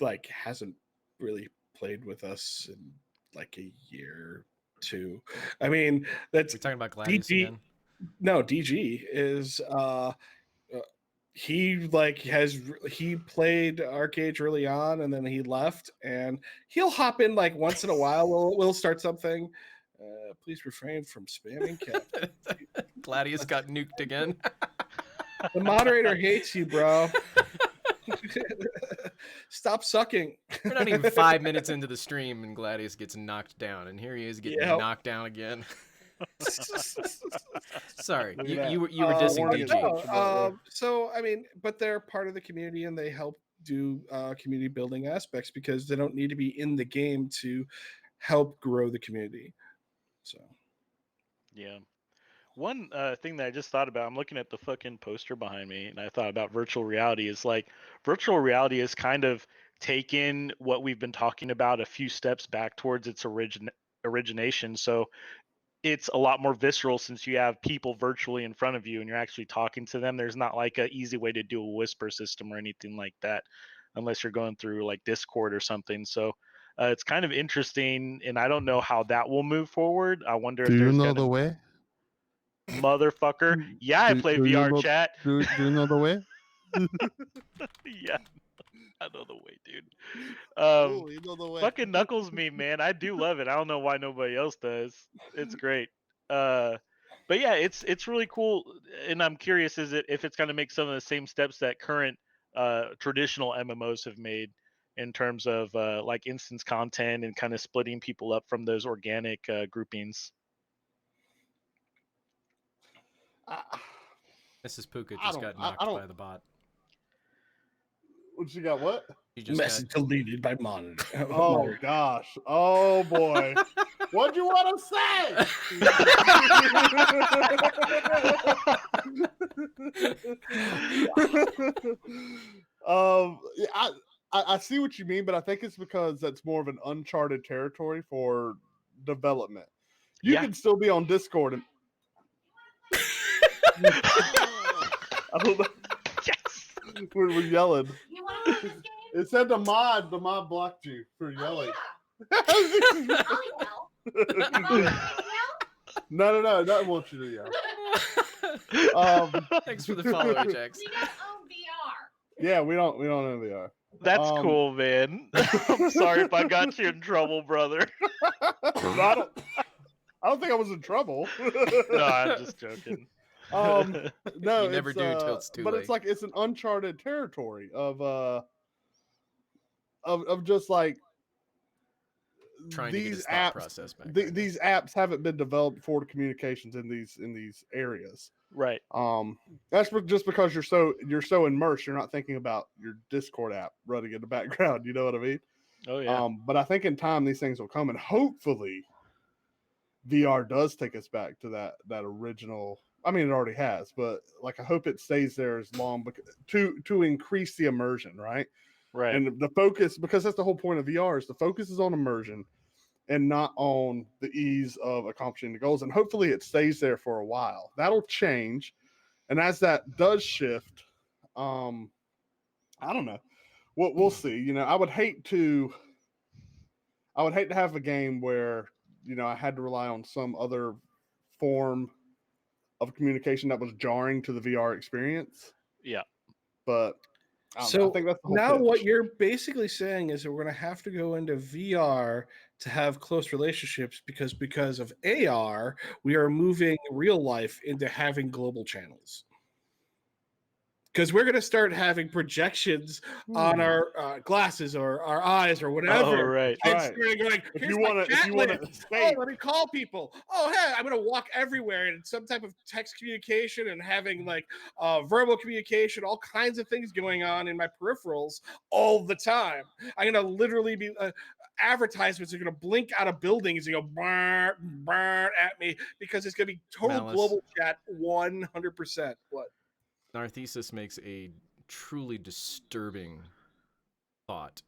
like hasn't really played with us in like a year or 2. I mean, that's We're talking about Gladius DG. again. No, DG is he played Arcade early on and then he left, and he'll hop in like once in a while. We'll start something. Please refrain from spamming cat. Gladius got nuked again. The moderator hates you, bro. Stop sucking. We're not even 5 minutes into the stream and Gladius gets knocked down, and here he is getting Yep. knocked down again. Sorry, Look at you that. were dissing warning. DG. No, so I mean, but they're part of the community and they help do community building aspects because they don't need to be in the game to help grow the community. So Yeah. One thing that I just thought about, I'm looking at the fucking poster behind me, and I thought about virtual reality. Is like virtual reality is kind of taken what we've been talking about a few steps back towards its origination. So it's a lot more visceral since you have people virtually in front of you and you're actually talking to them. There's not like an easy way to do a whisper system or anything like that, unless you're going through like Discord or something. So it's kind of interesting, and I don't know how that will move forward. I wonder if Do you there's know gonna... the way? motherfucker. Yeah, I play Do you VR know- chat. Do you know the way? Yeah, I know the way, dude. You know the way. Fucking Knuckles meme, man. I do love it. I don't know why nobody else does. It's great. But yeah, it's really cool, and I'm curious if it's going to make some of the same steps that current traditional MMOs have made in terms of like instance content and kind of splitting people up from those organic groupings. Mrs. Puka just got knocked by the bot. What you got? What? She just Message deleted by monitor. Oh gosh. Oh boy. What'd you want to say? Yeah, I see what you mean, but I think it's because that's more of an uncharted territory for development. You can still be on Discord and I don't know. Yes. We're yelling. You want to play this game? It said the mod blocked you for yelling. Oh, No, I want you to yell. Thanks for the follow, Jax. We don't own VR. Yeah, we don't know VR. That's cool, man. I'm sorry if I got you in trouble, brother. I don't think I was in trouble. No, I'm just joking. No, You never do till it's too but late. it's like it's an uncharted territory of just like Trying to get these his thought apps. process back. right now. These apps haven't been developed for communications in these areas. Right. That's just because you're so immersed, you're not thinking about your Discord app running in the background. You know what I mean? Oh yeah. But I think in time these things will come, and hopefully VR does take us back to that original. I mean, it already has, but like I hope it stays there as long to increase the immersion, right? Right. And the focus, because that's the whole point of VR, is the focus is on immersion and not on the ease of accomplishing the goals. And hopefully it stays there for a while. That'll change. And as that does shift, I don't know. We'll see. You know, I would hate to have a game where, you know, I had to rely on some other form of communication that was jarring to the VR experience. Yeah. But I think that's the whole now pitch. what you're basically saying is that we're going to have to go into VR to have close relationships because of AR, we are moving real life into having global channels. Because we're going to start having projections on our glasses or our eyes or whatever. Oh, right. And Right. starting going, If here's you my want cat to list. Oh, escape, let me call people. Oh, hey, I'm going to walk everywhere and some type of text communication and having like verbal communication, all kinds of things going on in my peripherals all the time. I'm going to literally be advertisements are going to blink out of buildings and go burn at me because it's going to be total Malice. global chat 100%. What? Narthesis makes a truly disturbing thought.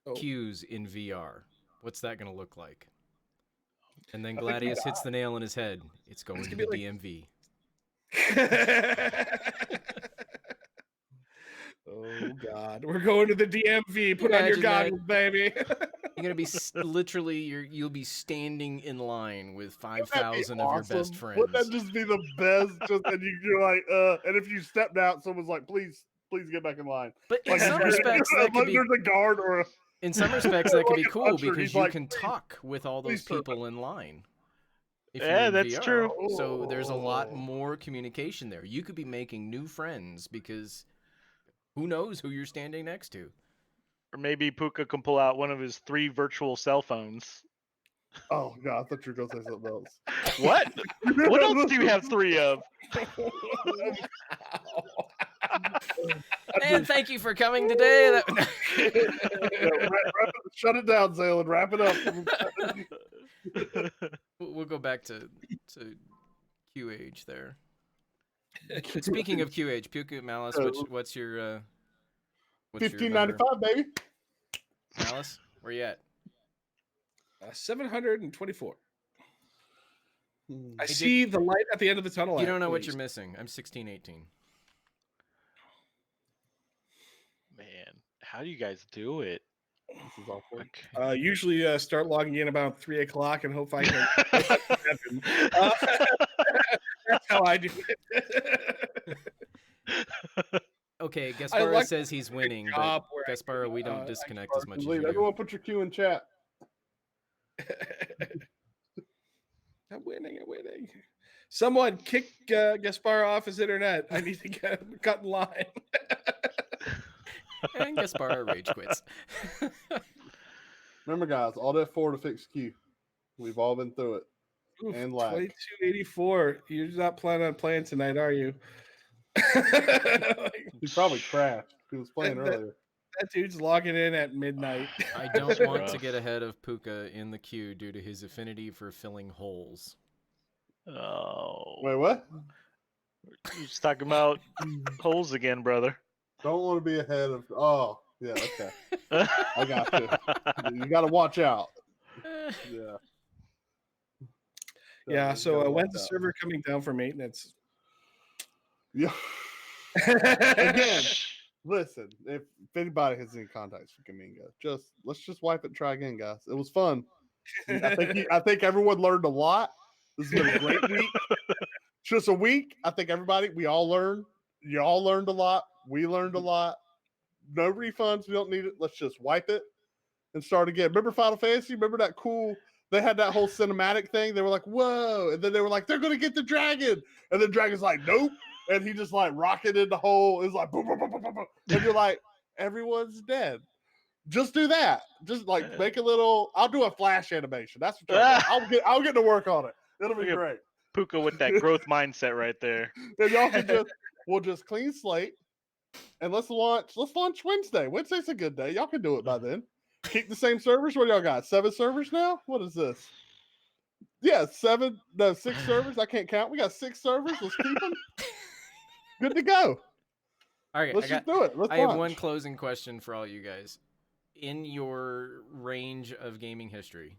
Oh. Cues in VR. What's that going to look like? And then I think Gladius hits the nail on his head. It's going to gonna the be like- DMV. Oh God, we're going to the DMV. Put on your Imagine that. goggles, baby. You're gonna be literally you'll be standing in line with Wouldn't that be 5,000 of your best awesome? Wouldn't that friends. just be the best? And you're like, and if you stepped out, someone's like, please get back in line. But in Like, some respects, that could be there's a guard or in some respects that could be like a cool puncher, because he's you like, can talk with all those please, sir. people in line. If Yeah, you're in that's VR. true. So there's a lot more communication there. You could be making new friends because who knows who you're standing next to. Or maybe Puka can pull out one of his 3 virtual cell phones. Oh God, I thought you were gonna say something else. What? What else do you have 3 of? And thank you for coming today. Shut it down, Zaylen. Wrap it up. We'll go back to QH there. Speaking of QH, Puka Malice, what's your what's your number? $15.95, baby. Malice, where you at? 724. I Hey, see the light at the end of the tunnel. You don't know what please. you're missing. I'm 1618. Man, how do you guys do it? This is awful. Okay. Usually start logging in about 3 o'clock and hope I can. That's how I do it. Okay, I Gaspara like says he's winning, but job where I Gaspara, can, we don't I disconnect can as much as Leave. you do. Everyone put your Q in chat. I'm winning. Someone kick Gaspar off his internet. I need to get him cut in line. And Gaspara rage quits. Remember, guys, all that for to fix Q. We've all been through it. Oof, And lag. 2284. You're not planning on playing tonight, are you? He probably crashed. He was playing earlier. That dude's logging in at midnight. I don't want to get ahead of Puka in the queue due to his affinity for filling holes. Oh, Wait, what? you're just talking about holes again, brother. Don't want to be ahead of. Oh, yeah, okay. I got you. You got to watch out. Yeah. Yeah, You so gotta when's watch the out. server coming down for maintenance? Yeah. Again, listen. If anybody has any contacts for Kaminga, let's just wipe it and try again, guys. It was fun. I think everyone learned a lot. This has been a great week. Just a week. I think we all learned. You all learned a lot. We learned a lot. No refunds. We don't need it. Let's just wipe it and start again. Remember Final Fantasy? Remember that cool? They had that whole cinematic thing. They were like, whoa. And then they were like, they're going to get the dragon. And the dragon's like, nope. And he just like rocketed the hole. It's like, boom, boom, boom, boom, boom, boom. And you're like, everyone's dead. Just do that. Just like make a little. I'll do a flash animation. That's what I'll get to work on it. It'll be great. Puka with that growth mindset right there. And y'all can we'll just clean slate and let's launch Wednesday. Wednesday's a good day. Y'all can do it by then. Keep the same servers. What y'all got? 7 servers now? What is this? Yeah, 6 servers. I can't count. We got 6 servers. Let's keep them. Good to go. All right, Let's just do it. I have one closing question for all you guys. In your range of gaming history,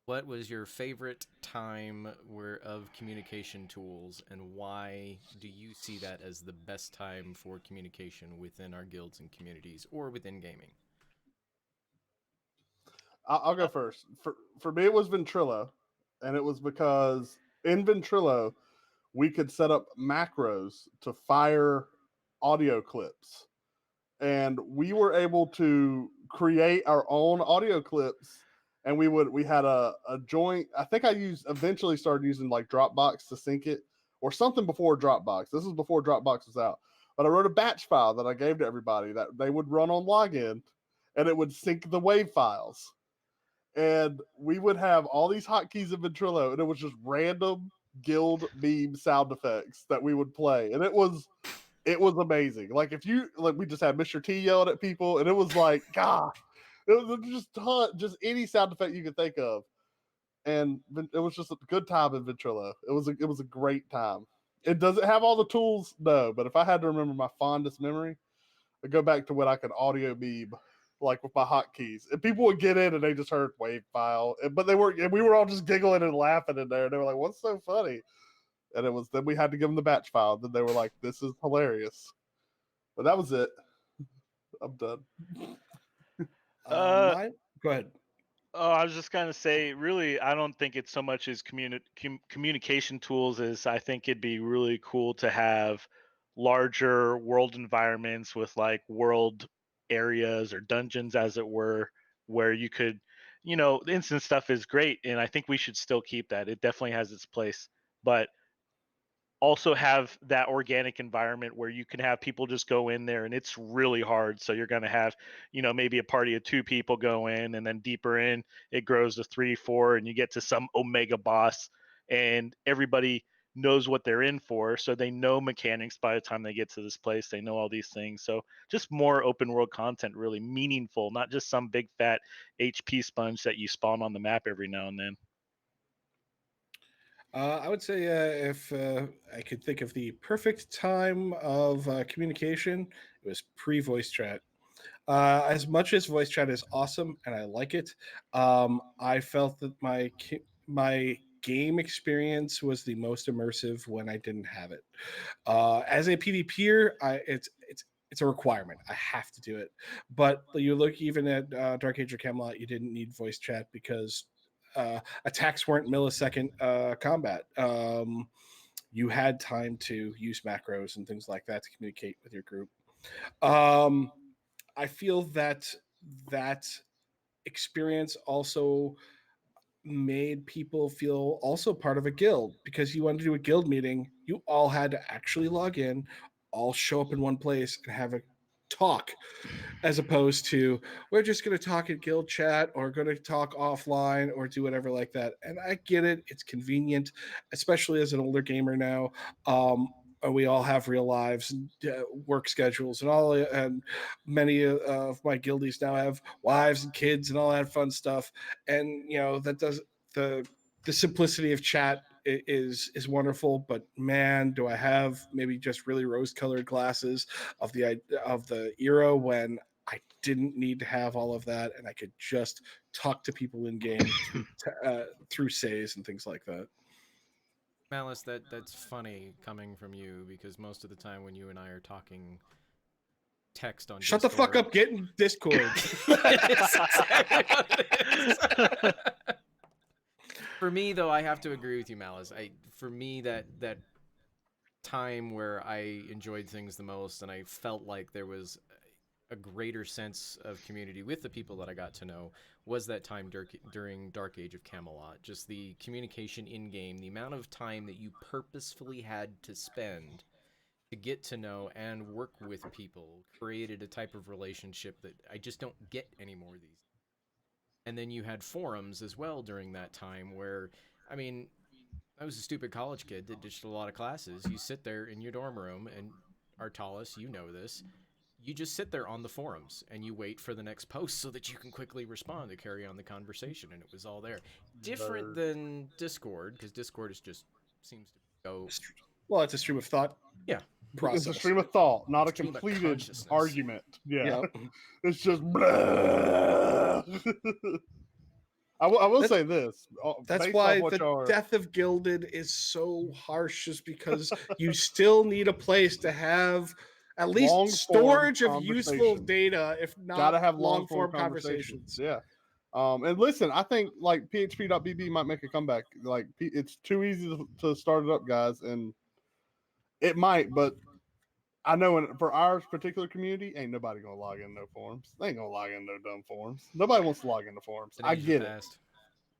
what was your favorite time of communication tools, and why do you see that as the best time for communication within our guilds and communities or within gaming? I'll go first. For me, it was Ventrilo, and it was because in Ventrilo, we could set up macros to fire audio clips, and we were able to create our own audio clips. And we had a joint. I think I eventually started using like Dropbox to sync it or something before Dropbox. This is before Dropbox was out. But I wrote a batch file that I gave to everybody that they would run on login, and it would sync the WAV files. And we would have all these hotkeys in Ventrilo, and it was just random guild meme sound effects that we would play. And it was amazing. Like we just had Mr. T yelling at people, and it was like, God. It was just any sound effect you could think of, and it was just a good time in Ventrilo. It was a great time. It doesn't have all the tools, no, but if I had to remember my fondest memory, I'd go back to when I could audio meme, like with my hotkeys, and people would get in and they just heard wave file, but we were all just giggling and laughing in there, and they were like, "What's so funny?" And then we had to give them the batch file. Then they were like, "This is hilarious," but that was it. I'm done. Go ahead. Oh, I was just gonna say, really, I don't think it's so much as communication tools as I think it'd be really cool to have larger world environments with like world areas or dungeons, as it were, where you could, the instant stuff is great, and I think we should still keep that. It definitely has its place, but also have that organic environment where you can have people just go in there, and it's really hard. So you're going to have, maybe a party of 2 people go in, and then deeper in it grows to 3, 4, and you get to some omega boss, and everybody knows what they're in for. So they know mechanics by the time they get to this place. They know all these things. So just more open world content, really meaningful, not just some big fat HP sponge that you spawn on the map every now and then. I would say if I could think of the perfect time of communication, it was pre-voice chat. As much as voice chat is awesome and I like it, I felt that my game experience was the most immersive when I didn't have it. As a PvPer, it's a requirement. I have to do it. But you look even at Dark Age of Camelot, you didn't need voice chat because attacks weren't millisecond combat. You had time to use macros and things like that to communicate with your group. I feel that experience also made people feel also part of a guild, because you wanted to do a guild meeting, you all had to actually log in, all show up in one place and have a talk, as opposed to we're just going to talk in guild chat or going to talk offline or do whatever like that. And I get it, it's convenient, especially as an older gamer now. We all have real lives and work schedules and all, and many of my guildies now have wives and kids and all that fun stuff. And that does the simplicity of chat is wonderful, but man, do I have maybe just really rose-colored glasses of the era when I didn't need to have all of that, and I could just talk to people in game through says and things like that. Malice, that's funny coming from you, because most of the time when you and I are talking text on Shut Discord, the fuck up, get in Discord. For me, though, I have to agree with you, Malice. For me, that time where I enjoyed things the most and I felt like there was a greater sense of community with the people that I got to know was that time during Dark Age of Camelot. Just the communication in-game, the amount of time that you purposefully had to spend to get to know and work with people created a type of relationship that I just don't get anymore these days. And then you had forums as well during that time where, I mean, I was a stupid college kid that ditched a lot of classes. You sit there in your dorm room, and Artalis, you know this, you just sit there on the forums and you wait for the next post so that you can quickly respond to carry on the conversation, and it was all there. Different than Discord, because Discord is just seems to go. Well, it's a stream of thought. Yeah. Process. It's a stream of thought, not a Stream of completed consciousness. argument. Yeah. Yeah. It's just blah. I will say this. That's based why off what the y'all are- death of Gilded is so harsh, is because you still need a place to have at least Long-form storage of useful conversation. data, if not gotta have long long-form form conversations. Yeah. And listen, I think like PHP.BB might make a comeback. Like it's too easy to start it up, guys, and it might, but I know for our particular community, ain't nobody gonna log in no forums. They ain't gonna log in no dumb forums. Nobody wants to log into forums. I get it.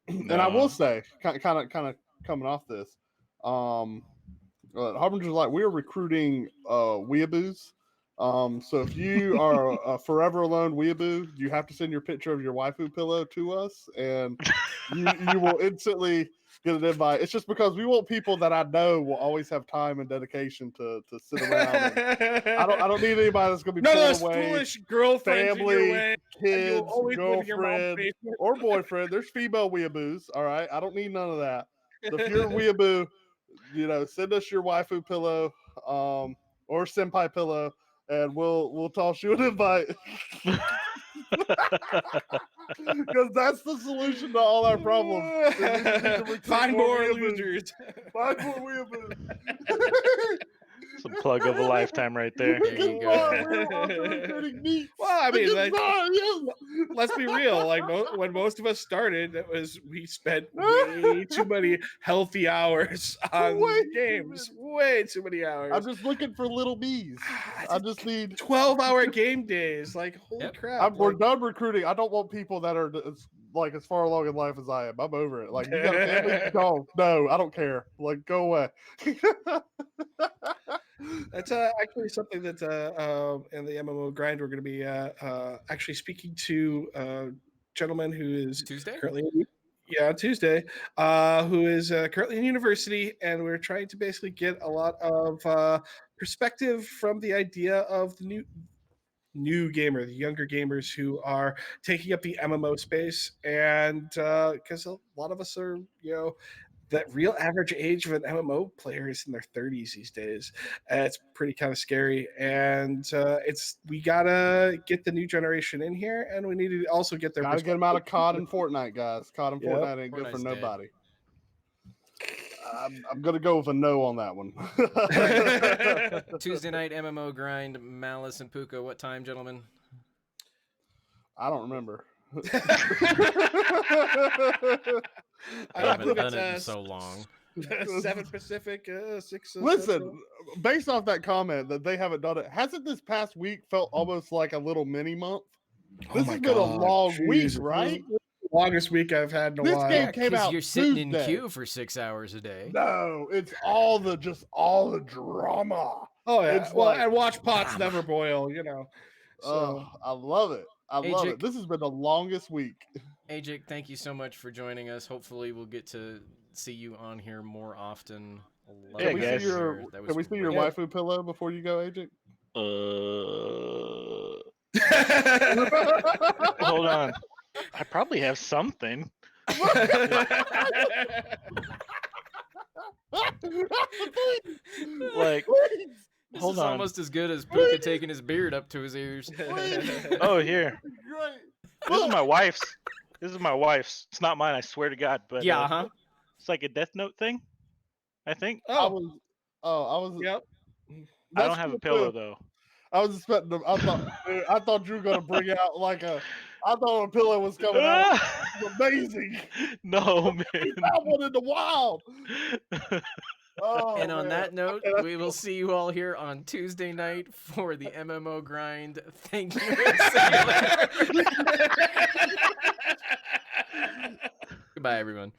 And I will say, kind of coming off this, Harbinger's like, we're recruiting weeaboos. So if you are a forever alone weeaboo, you have to send your picture of your waifu pillow to us, and you will instantly get an invite. It's just because we want people that I know will always have time and dedication to sit around. I don't need anybody that's gonna be None of those pulled away. foolish girlfriends in your Family, way, and kids, you'll always live in your mom's girlfriend, basement. or boyfriend. There's female weeaboos. All right, I don't need none of that. So if you're a weeaboo, send us your waifu pillow, or senpai pillow, and we'll toss you an invite. Because that's the solution to all our problems. Find more weeaboos. losers. Find more weeaboos. Some plug of a lifetime right there. There you go. Well, I mean, let's be real. Like when most of us started, we spent way too many healthy hours on games. Way too many hours. I'm just looking for little bees. I just need 12-hour game days. Like, holy crap! We're done recruiting. I don't want people that are like as far along in life as I am. I'm over it. Like, you got a family? No, I don't care. Like, go away. That's actually something that in the MMO grind we're going to be actually speaking to a gentleman who is Tuesday? currently Tuesday, who is currently in university, and we're trying to basically get a lot of perspective from the idea of the new gamer, the younger gamers who are taking up the MMO space, and because a lot of us are, that real average age of an MMO player is in their 30s these days. It's pretty kind of scary, and we gotta get the new generation in here, and we need to also get their. Gotta get them out of COD and Fortnite, guys. COD and Fortnite ain't good for Fortnite's nobody. I'm gonna go with a no on that one. Tuesday night MMO grind, Malice and Puka. What time, gentlemen? I don't remember. I haven't done it in so long. 7 Pacific, 6. Listen, based off that comment that they haven't done it, hasn't this past week felt almost like a little mini month? This has been a long week, right? Longest week I've had in a This while. game came out You're sitting in Tuesday. queue for 6 hours a day. No, it's all the drama. Oh yeah, It's well, like- and watch pots never boil, you know. So I love it. I love Aegic. it. This has been the longest week. Aegic, thank you so much for joining us. Hopefully, we'll get to see you on here more often. Yeah, Can we guys. see your That was Can we see your great. waifu pillow before you go, Aegic? Hold on. I probably have something. Like, This hold is on. almost as good as Puka taking his beard up to his ears. Oh, here. Great. This is my wife's. This is my wife's. It's not mine, I swear to God. But Yeah, huh? it's like a Death Note thing, I think. I was. Yep. I don't have a pillow though. I was expecting. I thought you were gonna bring out like a. I thought a pillow was coming out. It's amazing. No, man. That one in the wild. Oh, And on man. that note, we will see you all here on Tuesday night for the MMO grind. Thank you. See you later. Goodbye, everyone.